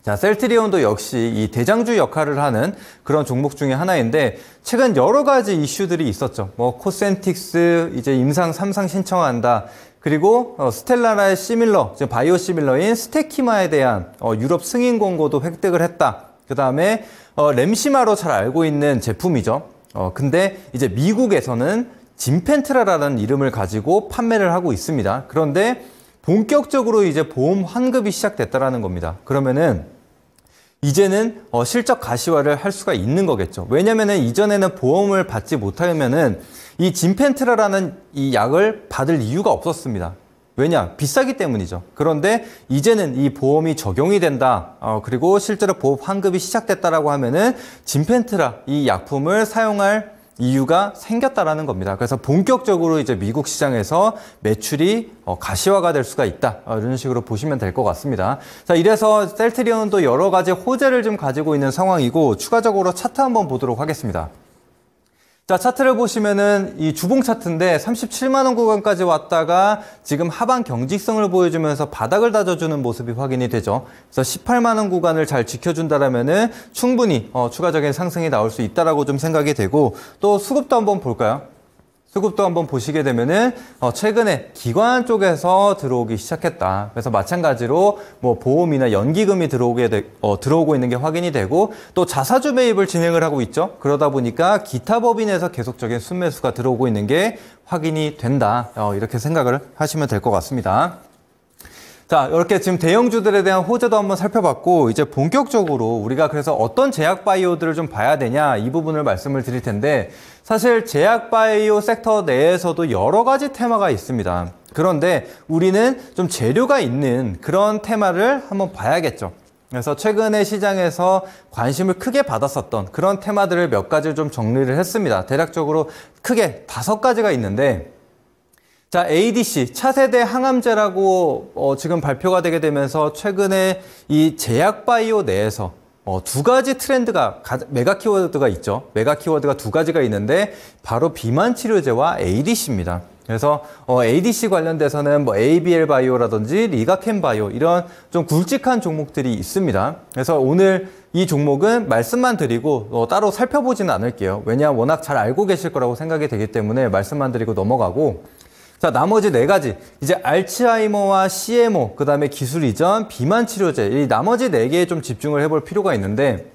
자, 셀트리온도 역시 이 대장주 역할을 하는 그런 종목 중에 하나인데 최근 여러 가지 이슈들이 있었죠. 코센틱스 이제 임상 3상 신청한다. 그리고 스텔라라의 시밀러, 바이오 시밀러인 스테키마에 대한 유럽 승인 권고도 획득을 했다. 그 다음에 램시마로 잘 알고 있는 제품이죠. 근데 이제 미국에서는 진펜트라라는 이름을 가지고 판매를 하고 있습니다. 그런데 본격적으로 이제 보험 환급이 시작됐다라는 겁니다. 그러면은 이제는 실적 가시화를 할 수가 있는 거겠죠. 왜냐면은 이전에는 보험을 받지 못하면은 이 진펜트라라는 이 약을 받을 이유가 없었습니다. 왜냐? 비싸기 때문이죠. 그런데 이제는 이 보험이 적용이 된다. 그리고 실제로 보험 환급이 시작됐다라고 하면은 진펜트라 이 약품을 사용할 이유가 생겼다라는 겁니다. 그래서 본격적으로 이제 미국 시장에서 매출이 가시화가 될 수가 있다. 이런 식으로 보시면 될 것 같습니다. 자, 이래서 셀트리온도 여러 가지 호재를 좀 가지고 있는 상황이고 추가적으로 차트 한번 보도록 하겠습니다. 자, 차트를 보시면은 이 주봉 차트인데 37만 원 구간까지 왔다가 지금 하방 경직성을 보여주면서 바닥을 다져주는 모습이 확인이 되죠. 그래서 18만 원 구간을 잘 지켜준다라면은 충분히 추가적인 상승이 나올 수 있다라고 좀 생각이 되고 또 수급도 한번 볼까요? 수급도 한번 보시게 되면은 최근에 기관 쪽에서 들어오기 시작했다. 그래서 마찬가지로 보험이나 연기금이 들어오고 있는 게 확인이 되고 또 자사주 매입을 진행을 하고 있죠. 그러다 보니까 기타 법인에서 계속적인 순매수가 들어오고 있는 게 확인이 된다. 이렇게 생각을 하시면 될 것 같습니다. 자, 이렇게 지금 대형주들에 대한 호재도 한번 살펴봤고 이제 본격적으로 우리가 그래서 어떤 제약바이오들을 좀 봐야 되냐 이 부분을 말씀을 드릴 텐데 사실 제약바이오 섹터 내에서도 여러 가지 테마가 있습니다. 그런데 우리는 좀 재료가 있는 그런 테마를 한번 봐야겠죠. 그래서 최근에 시장에서 관심을 크게 받았었던 그런 테마들을 몇 가지를 좀 정리를 했습니다. 대략적으로 크게 5가지가 있는데 자, ADC, 차세대 항암제라고 지금 발표가 되게 되면서 최근에 이 제약바이오 내에서 2가지 트렌드가, 메가 키워드가 있죠. 메가 키워드가 2가지가 있는데 바로 비만 치료제와 ADC입니다. 그래서 ADC 관련돼서는 ABL 바이오라든지 리가켄 바이오 이런 좀 굵직한 종목들이 있습니다. 그래서 오늘 이 종목은 말씀만 드리고 따로 살펴보지는 않을게요. 왜냐하면 워낙 잘 알고 계실 거라고 생각이 되기 때문에 말씀만 드리고 넘어가고 자, 나머지 4가지. 이제 알츠하이머와 CMO, 그 다음에 기술 이전, 비만 치료제. 이 나머지 4개에 좀 집중을 해볼 필요가 있는데,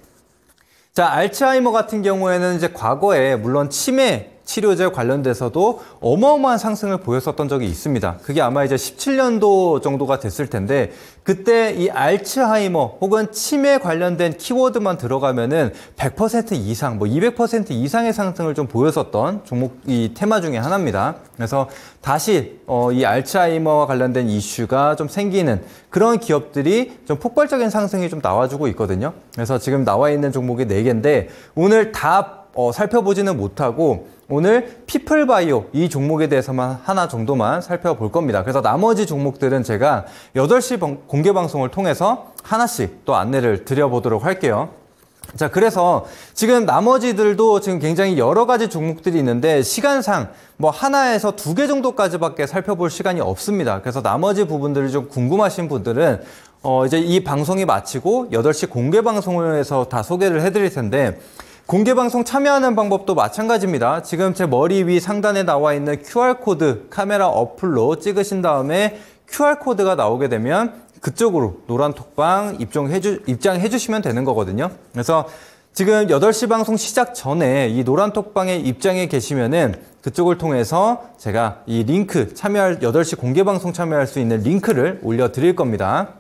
자, 알츠하이머 같은 경우에는 이제 과거에 물론 치매 치료제 관련돼서도 어마어마한 상승을 보였었던 적이 있습니다. 그게 아마 이제 17년도 정도가 됐을 텐데 그때 이 알츠하이머 혹은 치매 관련된 키워드만 들어가면은 100% 이상, 200% 이상의 상승을 좀 보였었던 종목 이 테마 중에 하나입니다. 그래서 다시 이 알츠하이머와 관련된 이슈가 좀 생기는 그런 기업들이 좀 폭발적인 상승이 좀 나와주고 있거든요. 그래서 지금 나와 있는 종목이 4개인데 오늘 다 살펴보지는 못하고 오늘 피플바이오 이 종목에 대해서만 하나 정도만 살펴볼 겁니다. 그래서 나머지 종목들은 제가 8시 공개 방송을 통해서 하나씩 또 안내를 드려보도록 할게요. 자, 그래서 지금 나머지들도 지금 굉장히 여러 가지 종목들이 있는데 시간상 뭐 하나에서 2개 정도까지밖에 살펴볼 시간이 없습니다. 그래서 나머지 부분들이 좀 궁금하신 분들은 이제 이 방송이 마치고 8시 공개 방송을 해서 다 소개를 해드릴 텐데 공개 방송 참여하는 방법도 마찬가지입니다. 지금 제 머리 위 상단에 나와 있는 QR코드 카메라 어플로 찍으신 다음에 QR코드가 나오게 되면 그쪽으로 노란 톡방 입장해 주시면 되는 거거든요. 그래서 지금 8시 방송 시작 전에 이 노란 톡방에 입장해 계시면은 그쪽을 통해서 제가 이 링크 8시 공개 방송 참여할 수 있는 링크를 올려 드릴 겁니다.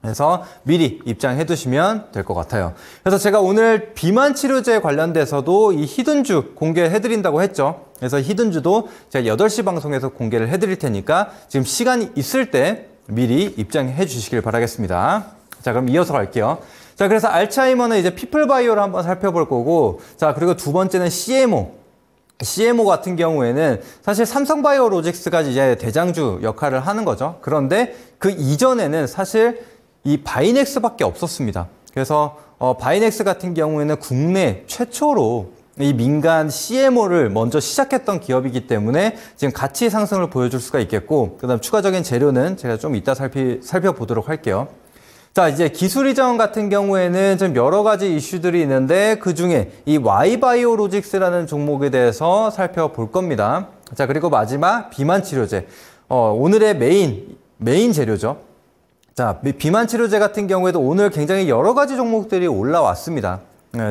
그래서 미리 입장해 두시면 될 것 같아요. 그래서 제가 오늘 비만 치료제 관련돼서도 이 히든주 공개해 드린다고 했죠. 그래서 히든주도 제가 8시 방송에서 공개를 해 드릴 테니까 지금 시간이 있을 때 미리 입장해 주시길 바라겠습니다. 자, 그럼 이어서 갈게요. 자, 그래서 알츠하이머는 이제 피플바이오를 한번 살펴볼 거고, 자, 그리고 두 번째는 CMO. CMO 같은 경우에는 사실 삼성바이오로직스가 이제 대장주 역할을 하는 거죠. 그런데 그 이전에는 사실 이 바이넥스밖에 없었습니다. 그래서 바이넥스 같은 경우에는 국내 최초로 이 민간 CMO를 먼저 시작했던 기업이기 때문에 지금 가치 상승을 보여줄 수가 있겠고, 그 다음 추가적인 재료는 제가 좀 이따 살펴보도록 할게요. 자, 이제 기술 이전 같은 경우에는 좀 여러 가지 이슈들이 있는데 그 중에 이 Y바이오로직스라는 종목에 대해서 살펴볼 겁니다. 자, 그리고 마지막 비만 치료제. 오늘의 메인 재료죠. 자, 비만 치료제 같은 경우에도 오늘 굉장히 여러 가지 종목들이 올라왔습니다.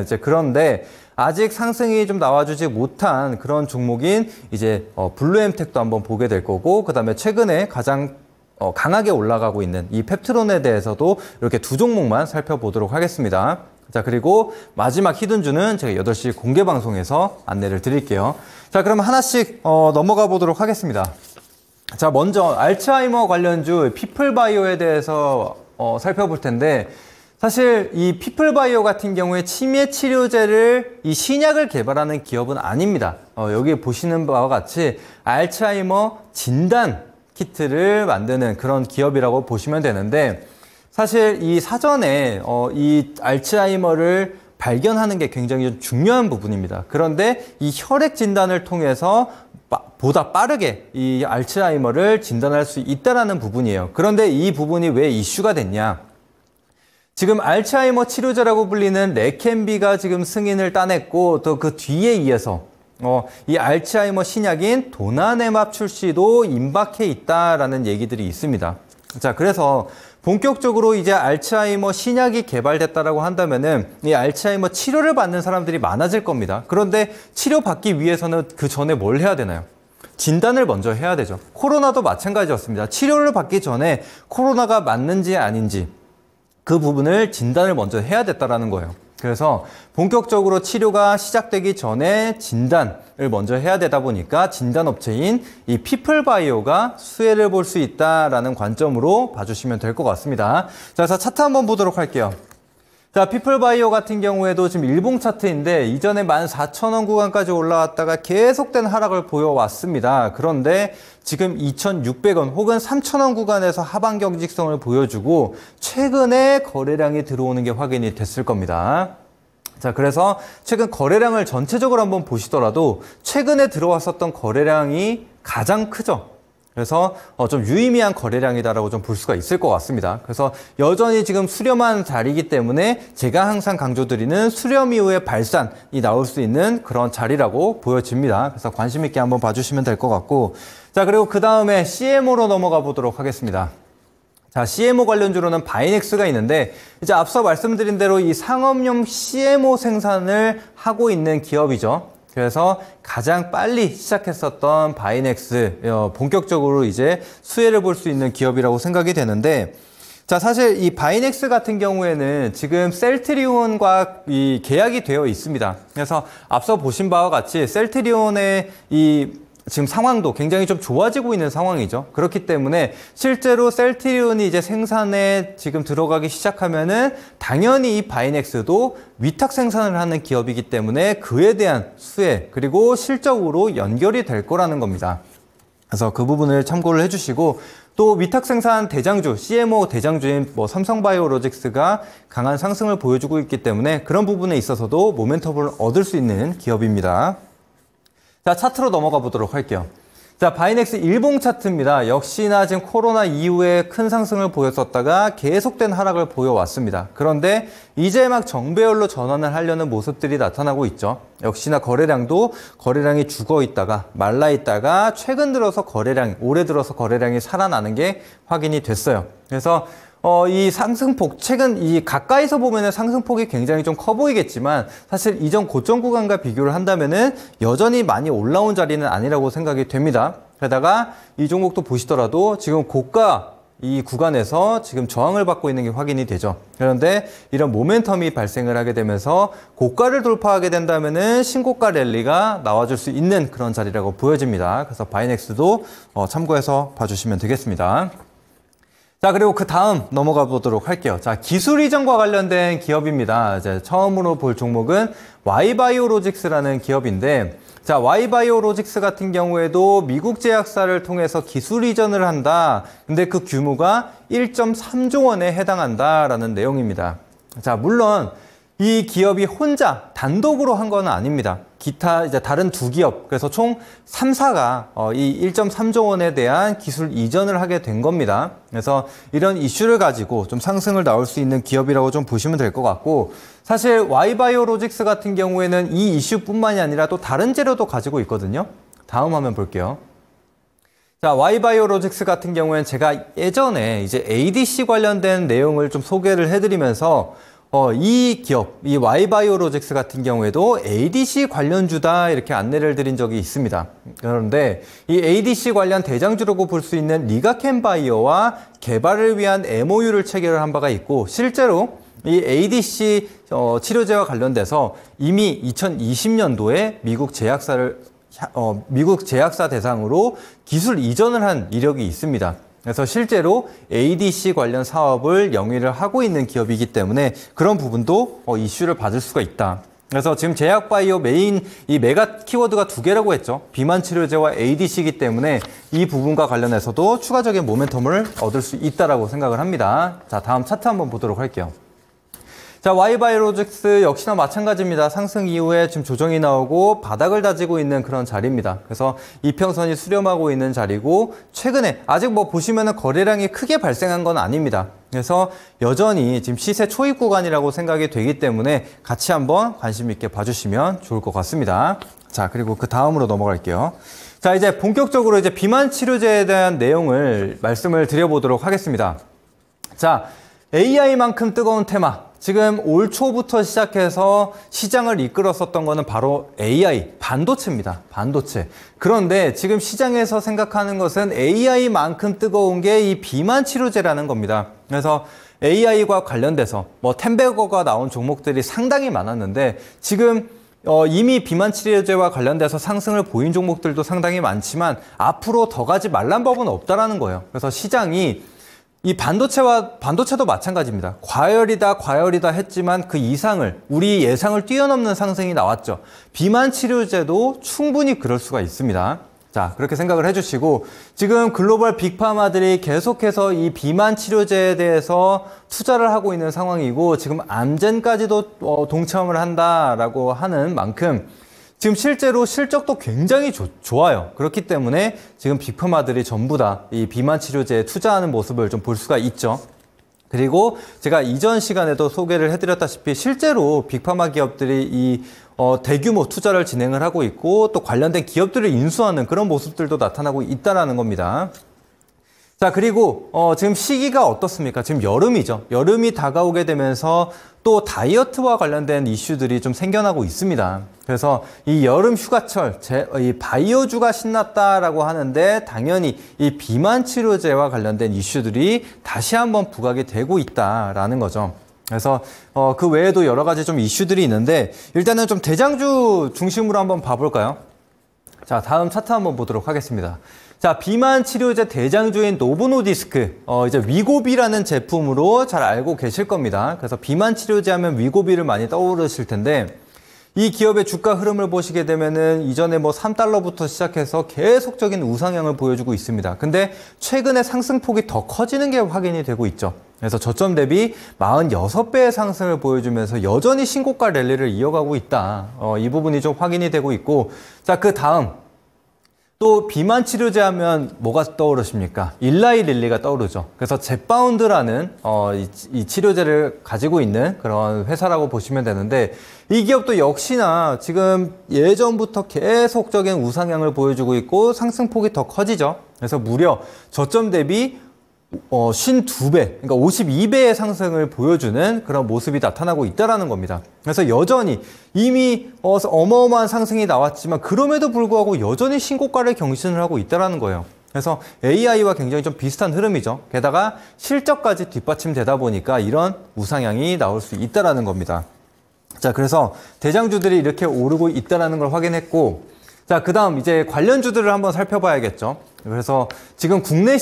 이제 그런데 아직 상승이 좀 나와주지 못한 그런 종목인 이제 블루엠텍도 한번 보게 될 거고, 그 다음에 최근에 가장 강하게 올라가고 있는 이 펩트론에 대해서도 이렇게 두 종목만 살펴보도록 하겠습니다. 자, 그리고 마지막 히든주는 제가 8시 공개 방송에서 안내를 드릴게요. 자, 그럼 하나씩 넘어가 보도록 하겠습니다. 자, 먼저 알츠하이머 관련주 피플바이오에 대해서 살펴볼 텐데, 사실 이 피플바이오 같은 경우에 치매 치료제를 이 신약을 개발하는 기업은 아닙니다. 여기 보시는 바와 같이 알츠하이머 진단 키트를 만드는 그런 기업이라고 보시면 되는데, 사실 이 사전에 이 알츠하이머를 발견하는 게 굉장히 좀 중요한 부분입니다. 그런데 이 혈액 진단을 통해서 보다 빠르게 이 알츠하이머를 진단할 수 있다는 부분이에요. 그런데 이 부분이 왜 이슈가 됐냐? 지금 알츠하이머 치료제라고 불리는 레켐비가 지금 승인을 따냈고, 또 그 뒤에 이어서 이 알츠하이머 신약인 도나네맙 출시도 임박해 있다라는 얘기들이 있습니다. 자, 그래서 본격적으로 이제 알츠하이머 신약이 개발됐다라고 한다면은 이 알츠하이머 치료를 받는 사람들이 많아질 겁니다. 그런데 치료받기 위해서는 그 전에 뭘 해야 되나요? 진단을 먼저 해야 되죠. 코로나도 마찬가지였습니다. 치료를 받기 전에 코로나가 맞는지 아닌지 그 부분을 진단을 먼저 해야 됐다라는 거예요. 그래서 본격적으로 치료가 시작되기 전에 진단을 먼저 해야 되다 보니까 진단업체인 이 피플바이오가 수혜를 볼 수 있다라는 관점으로 봐주시면 될 것 같습니다. 자, 그래서 차트 한번 보도록 할게요. 자, 피플바이오 같은 경우에도 지금 일봉 차트인데 이전에 14,000원 구간까지 올라왔다가 계속된 하락을 보여왔습니다. 그런데 지금 2,600원 혹은 3,000원 구간에서 하방 경직성을 보여주고 최근에 거래량이 들어오는 게 확인이 됐을 겁니다. 자, 그래서 최근 거래량을 전체적으로 한번 보시더라도 최근에 들어왔었던 거래량이 가장 크죠. 그래서 좀 유의미한 거래량이다라고 좀 볼 수가 있을 것 같습니다. 그래서 여전히 지금 수렴한 자리이기 때문에 제가 항상 강조드리는 수렴 이후에 발산이 나올 수 있는 그런 자리라고 보여집니다. 그래서 관심 있게 한번 봐주시면 될 것 같고, 자, 그리고 그 다음에 CMO로 넘어가 보도록 하겠습니다. 자, CMO 관련주로는 바이넥스가 있는데, 이제 앞서 말씀드린 대로 이 상업용 CMO 생산을 하고 있는 기업이죠. 그래서 가장 빨리 시작했었던 바이넥스, 본격적으로 이제 수혜를 볼 수 있는 기업이라고 생각이 되는데, 자, 사실 이 바이넥스 같은 경우에는 지금 셀트리온과 이 계약이 되어 있습니다. 그래서 앞서 보신 바와 같이 셀트리온의 이 지금 상황도 굉장히 좀 좋아지고 있는 상황이죠. 그렇기 때문에 실제로 셀트리온이 이제 생산에 지금 들어가기 시작하면은 당연히 이 바이넥스도 위탁 생산을 하는 기업이기 때문에 그에 대한 수혜 그리고 실적으로 연결이 될 거라는 겁니다. 그래서 그 부분을 참고를 해주시고 또 위탁 생산 대장주, CMO 대장주인 삼성바이오로직스가 강한 상승을 보여주고 있기 때문에 그런 부분에 있어서도 모멘텀을 얻을 수 있는 기업입니다. 자, 차트로 넘어가 보도록 할게요. 자, 바이넥스 일봉 차트입니다. 역시나 지금 코로나 이후에 큰 상승을 보였었다가 계속된 하락을 보여왔습니다. 그런데 이제 막 정배열로 전환을 하려는 모습들이 나타나고 있죠. 역시나 거래량이 죽어 있다가 말라 있다가 최근 들어서 올해 들어서 거래량이 살아나는 게 확인이 됐어요. 그래서 이 상승폭, 최근 이 가까이서 보면은 상승폭이 굉장히 좀 커 보이겠지만 사실 이전 고점 구간과 비교를 한다면은 여전히 많이 올라온 자리는 아니라고 생각이 됩니다. 게다가 이 종목도 보시더라도 지금 고가 이 구간에서 지금 저항을 받고 있는 게 확인이 되죠. 그런데 이런 모멘텀이 발생을 하게 되면서 고가를 돌파하게 된다면은 신고가 랠리가 나와줄 수 있는 그런 자리라고 보여집니다. 그래서 바이넥스도 참고해서 봐주시면 되겠습니다. 자, 그리고 그 다음 넘어가 보도록 할게요. 자, 기술 이전과 관련된 기업입니다. 이제 처음으로 볼 종목은 Y바이오로직스라는 기업인데, 자, Y바이오로직스 같은 경우에도 미국 제약사를 통해서 기술 이전을 한다. 근데 그 규모가 1.3조 원에 해당한다라는 내용입니다. 자, 물론 이 기업이 혼자 단독으로 한 건 아닙니다. 기타 이제 다른 두 기업, 그래서 총 3사가 이 1.3조 원에 대한 기술 이전을 하게 된 겁니다. 그래서 이런 이슈를 가지고 좀 상승을 나올 수 있는 기업이라고 좀 보시면 될 것 같고, 사실 Y바이오로직스 같은 경우에는 이 이슈뿐만이 아니라 또 다른 재료도 가지고 있거든요. 다음 화면 볼게요. 자, Y바이오로직스 같은 경우에는 제가 예전에 이제 ADC 관련된 내용을 좀 소개를 해드리면서 이 기업, 이 Y바이오로직스 같은 경우에도 ADC 관련주다 이렇게 안내를 드린 적이 있습니다. 그런데 이 ADC 관련 대장주라고 볼 수 있는 리가켄바이오와 개발을 위한 MOU를 체결을 한 바가 있고, 실제로 이 ADC 치료제와 관련돼서 이미 2020년도에 미국 제약사 대상으로 기술 이전을 한 이력이 있습니다. 그래서 실제로 ADC 관련 사업을 영위를 하고 있는 기업이기 때문에 그런 부분도 이슈를 받을 수가 있다. 그래서 지금 제약바이오 이 메가 키워드가 두 개라고 했죠. 비만 치료제와 ADC이기 때문에 이 부분과 관련해서도 추가적인 모멘텀을 얻을 수 있다라고 생각을 합니다. 자, 다음 차트 한번 보도록 할게요. 자, Y바이오로직스 역시나 마찬가지입니다. 상승 이후에 지금 조정이 나오고 바닥을 다지고 있는 그런 자리입니다. 그래서 이평선이 수렴하고 있는 자리고, 최근에 아직 보시면은 거래량이 크게 발생한 건 아닙니다. 그래서 여전히 지금 시세 초입 구간이라고 생각이 되기 때문에 같이 한번 관심 있게 봐주시면 좋을 것 같습니다. 자, 그리고 그 다음으로 넘어갈게요. 자, 이제 본격적으로 이제 비만 치료제에 대한 내용을 말씀을 드려보도록 하겠습니다. 자, AI만큼 뜨거운 테마. 지금 올 초부터 시작해서 시장을 이끌었었던 거는 바로 AI, 반도체입니다. 반도체. 그런데 지금 시장에서 생각하는 것은 AI만큼 뜨거운 게 이 비만 치료제라는 겁니다. 그래서 AI와 관련돼서 텐베거가 나온 종목들이 상당히 많았는데, 지금 이미 비만 치료제와 관련돼서 상승을 보인 종목들도 상당히 많지만 앞으로 더 가지 말란 법은 없다라는 거예요. 그래서 시장이 이 반도체도 마찬가지입니다. 과열이다 했지만 그 이상을, 우리 예상을 뛰어넘는 상승이 나왔죠. 비만 치료제도 충분히 그럴 수가 있습니다. 자, 그렇게 생각을 해주시고, 지금 글로벌 빅파마들이 계속해서 이 비만 치료제에 대해서 투자를 하고 있는 상황이고, 지금 암젠까지도 동참을 한다라고 하는 만큼 지금 실제로 실적도 굉장히 좋아요. 그렇기 때문에 지금 빅파마들이 전부 다 이 비만 치료제에 투자하는 모습을 좀 볼 수가 있죠. 그리고 제가 이전 시간에도 소개를 해드렸다시피 실제로 빅파마 기업들이 이 대규모 투자를 진행을 하고 있고, 또 관련된 기업들을 인수하는 그런 모습들도 나타나고 있다는 겁니다. 자, 그리고 지금 시기가 어떻습니까? 지금 여름이죠. 여름이 다가오게 되면서 또 다이어트와 관련된 이슈들이 좀 생겨나고 있습니다. 그래서 이 여름 휴가철, 이 바이오주가 신났다라고 하는데, 당연히 이 비만 치료제와 관련된 이슈들이 다시 한번 부각이 되고 있다라는 거죠. 그래서 그 외에도 여러 가지 좀 이슈들이 있는데, 일단은 좀 대장주 중심으로 한번 봐볼까요? 자, 다음 차트 한번 보도록 하겠습니다. 자, 비만 치료제 대장주인 노보노디스크, 이제 위고비라는 제품으로 잘 알고 계실 겁니다. 그래서 비만 치료제 하면 위고비를 많이 떠오르실 텐데, 이 기업의 주가 흐름을 보시게 되면은 이전에 뭐 3달러부터 시작해서 계속적인 우상향을 보여주고 있습니다. 근데 최근에 상승폭이 더 커지는 게 확인이 되고 있죠. 그래서 저점 대비 46배의 상승을 보여주면서 여전히 신고가 랠리를 이어가고 있다. 이 부분이 좀 확인이 되고 있고, 자, 그 다음 또 비만 치료제 하면 뭐가 떠오르십니까? 일라이 릴리가 떠오르죠. 그래서 젯바운드라는 이 치료제를 가지고 있는 그런 회사라고 보시면 되는데, 이 기업도 역시나 지금 예전부터 계속적인 우상향을 보여주고 있고 상승폭이 더 커지죠. 그래서 무려 저점 대비 52배, 그러니까 52배의 상승을 보여주는 그런 모습이 나타나고 있다는 겁니다. 그래서 여전히 이미 어마어마한 상승이 나왔지만 그럼에도 불구하고 여전히 신고가를 경신을 하고 있다는 거예요. 그래서 AI와 굉장히 좀 비슷한 흐름이죠. 게다가 실적까지 뒷받침되다 보니까 이런 우상향이 나올 수 있다는 겁니다. 자, 그래서 대장주들이 이렇게 오르고 있다는 걸 확인했고, 자, 그 다음 이제 관련주들을 한번 살펴봐야겠죠. 그래서 지금 국내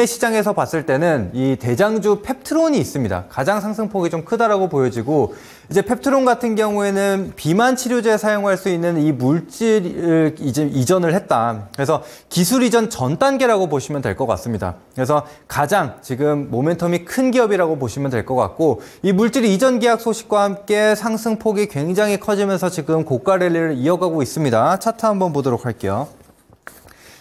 시장에서 봤을 때는 이 대장주 펩트론이 있습니다. 가장 상승폭이 좀 크다라고 보여지고, 이제 펩트론 같은 경우에는 비만 치료제에 사용할 수 있는 이 물질을 이제 이전을 했다. 그래서 기술 이전 전 단계라고 보시면 될 것 같습니다. 그래서 가장 지금 모멘텀이 큰 기업이라고 보시면 될 것 같고, 이 물질 이전 계약 소식과 함께 상승폭이 굉장히 커지면서 지금 고가 랠리를 이어가고 있습니다. 차트 한번 보도록 할게요.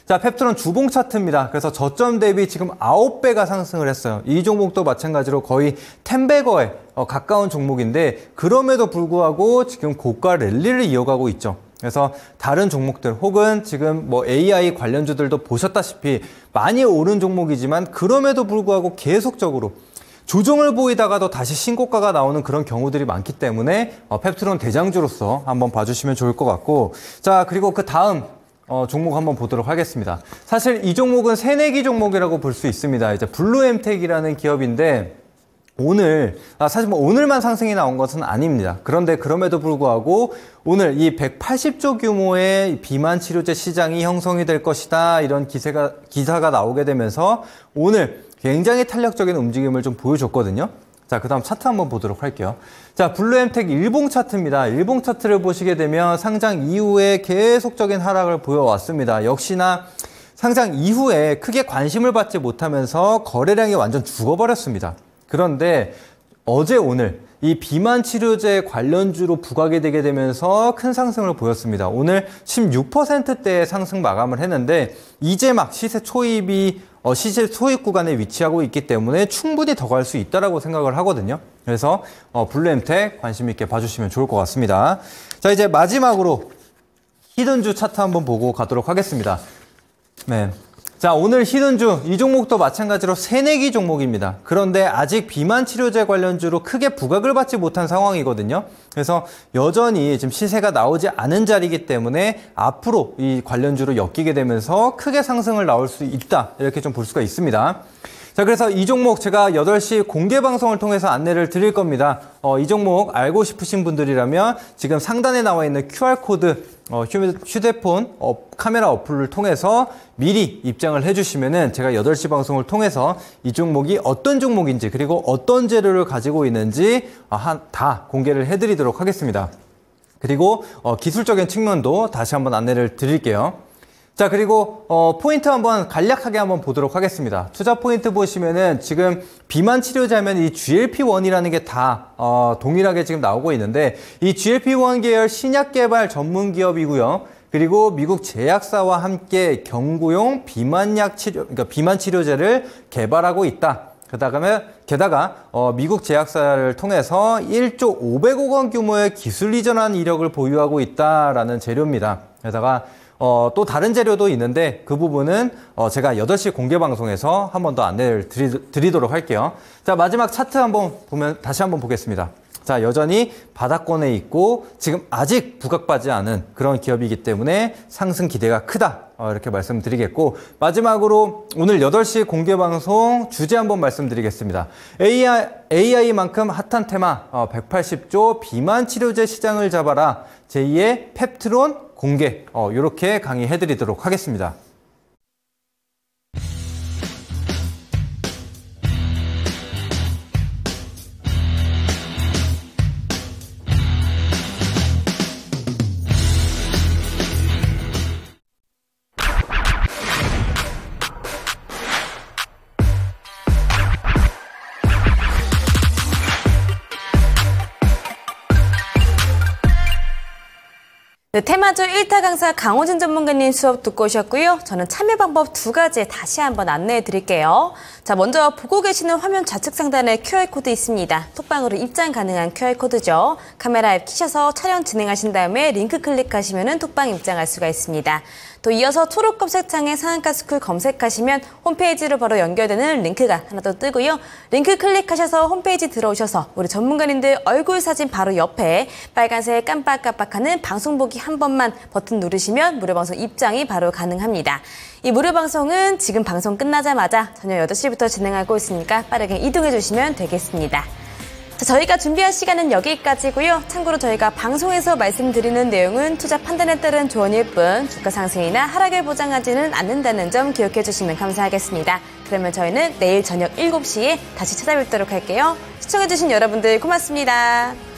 자, 펩트론 주봉 차트입니다. 그래서 저점 대비 지금 9배가 상승을 했어요. 이 종목도 마찬가지로 거의 10배거에 가까운 종목인데, 그럼에도 불구하고 지금 고가 랠리를 이어가고 있죠. 그래서 다른 종목들 혹은 지금 뭐 AI 관련주들도 보셨다시피 많이 오른 종목이지만 그럼에도 불구하고 계속적으로 조정을 보이다가도 다시 신고가가 나오는 그런 경우들이 많기 때문에 펩트론 대장주로서 한번 봐주시면 좋을 것 같고, 자, 그리고 그 다음 종목 한번 보도록 하겠습니다. 사실 이 종목은 새내기 종목이라고 볼 수 있습니다. 이제 블루엠텍이라는 기업인데, 사실 뭐 오늘만 상승이 나온 것은 아닙니다. 그런데 그럼에도 불구하고 오늘 이 180조 규모의 비만 치료제 시장이 형성이 될 것이다, 이런 기사가 나오게 되면서 오늘 굉장히 탄력적인 움직임을 좀 보여줬거든요. 자, 그 다음 차트 한번 보도록 할게요. 자, 블루엠텍 일봉 차트입니다. 일봉 차트를 보시게 되면 상장 이후에 계속적인 하락을 보여왔습니다. 역시나 상장 이후에 크게 관심을 받지 못하면서 거래량이 완전 죽어버렸습니다. 그런데 어제 오늘 이 비만 치료제 관련주로 부각이 되게 되면서 큰 상승을 보였습니다. 오늘 16%대의 상승 마감을 했는데, 이제 막 시세 초입 구간에 위치하고 있기 때문에 충분히 더 갈 수 있다고 생각을 하거든요. 그래서 블루엠텍 관심 있게 봐주시면 좋을 것 같습니다. 자, 이제 마지막으로 히든주 차트 한번 보고 가도록 하겠습니다. 네. 자, 오늘 히든주 이 종목도 마찬가지로 새내기 종목입니다. 그런데 아직 비만 치료제 관련주로 크게 부각을 받지 못한 상황이거든요. 그래서 여전히 지금 시세가 나오지 않은 자리이기 때문에 앞으로 이 관련주로 엮이게 되면서 크게 상승을 나올 수 있다, 이렇게 좀 볼 수가 있습니다. 자, 그래서 이 종목 제가 8시 공개 방송을 통해서 안내를 드릴 겁니다. 이 종목 알고 싶으신 분들이라면 지금 상단에 나와 있는 QR코드 휴대폰 카메라 어플을 통해서 미리 입장을 해주시면은 제가 8시 방송을 통해서 이 종목이 어떤 종목인지, 그리고 어떤 재료를 가지고 있는지 다 공개를 해드리도록 하겠습니다. 그리고 기술적인 측면도 다시 한번 안내를 드릴게요. 자, 그리고 포인트 한번 간략하게 한번 보도록 하겠습니다. 투자 포인트 보시면은 지금 비만 치료제 하면 이 GLP-1이라는 게 다 동일하게 지금 나오고 있는데, 이 GLP-1 계열 신약 개발 전문 기업이고요. 그리고 미국 제약사와 함께 경구용 그러니까 비만 치료제를 개발하고 있다. 게다가 미국 제약사를 통해서 1조 500억 원 규모의 기술 이전한 이력을 보유하고 있다라는 재료입니다. 게다가 또 다른 재료도 있는데 그 부분은 제가 8시 공개 방송에서 한 번 더 안내를 드리도록 할게요. 자, 마지막 차트 다시 한번 보겠습니다. 자, 여전히 바닥권에 있고 지금 아직 부각받지 않은 그런 기업이기 때문에 상승 기대가 크다, 이렇게 말씀드리겠고, 마지막으로 오늘 8시 공개 방송 주제 한번 말씀드리겠습니다. AI만큼 핫한 테마 180조 비만 치료제 시장을 잡아라, 제2의 펩트론 공개, 이렇게 강의해드리도록 하겠습니다. 네, 테마주 1타 강사 강호진 전문가님 수업 듣고 오셨고요. 저는 참여 방법 2가지 다시 한번 안내해 드릴게요. 자, 먼저 보고 계시는 화면 좌측 상단에 QR코드 있습니다. 톡방으로 입장 가능한 QR코드죠. 카메라 앱 키셔서 촬영 진행하신 다음에 링크 클릭하시면 톡방 입장할 수가 있습니다. 또 이어서 초록 검색창에 상한가 스쿨 검색하시면 홈페이지로 바로 연결되는 링크가 하나 더 뜨고요. 링크 클릭하셔서 홈페이지 들어오셔서 우리 전문가님들 얼굴 사진 바로 옆에 빨간색 깜빡깜빡하는 방송 보기 한 번만 버튼 누르시면 무료 방송 입장이 바로 가능합니다. 이 무료 방송은 지금 방송 끝나자마자 저녁 8시부터 진행하고 있으니까 빠르게 이동해 주시면 되겠습니다. 자, 저희가 준비한 시간은 여기까지고요. 참고로 저희가 방송에서 말씀드리는 내용은 투자 판단에 따른 조언일 뿐 주가 상승이나 하락을 보장하지는 않는다는 점 기억해 주시면 감사하겠습니다. 그러면 저희는 내일 저녁 7시에 다시 찾아뵙도록 할게요. 시청해 주신 여러분들 고맙습니다.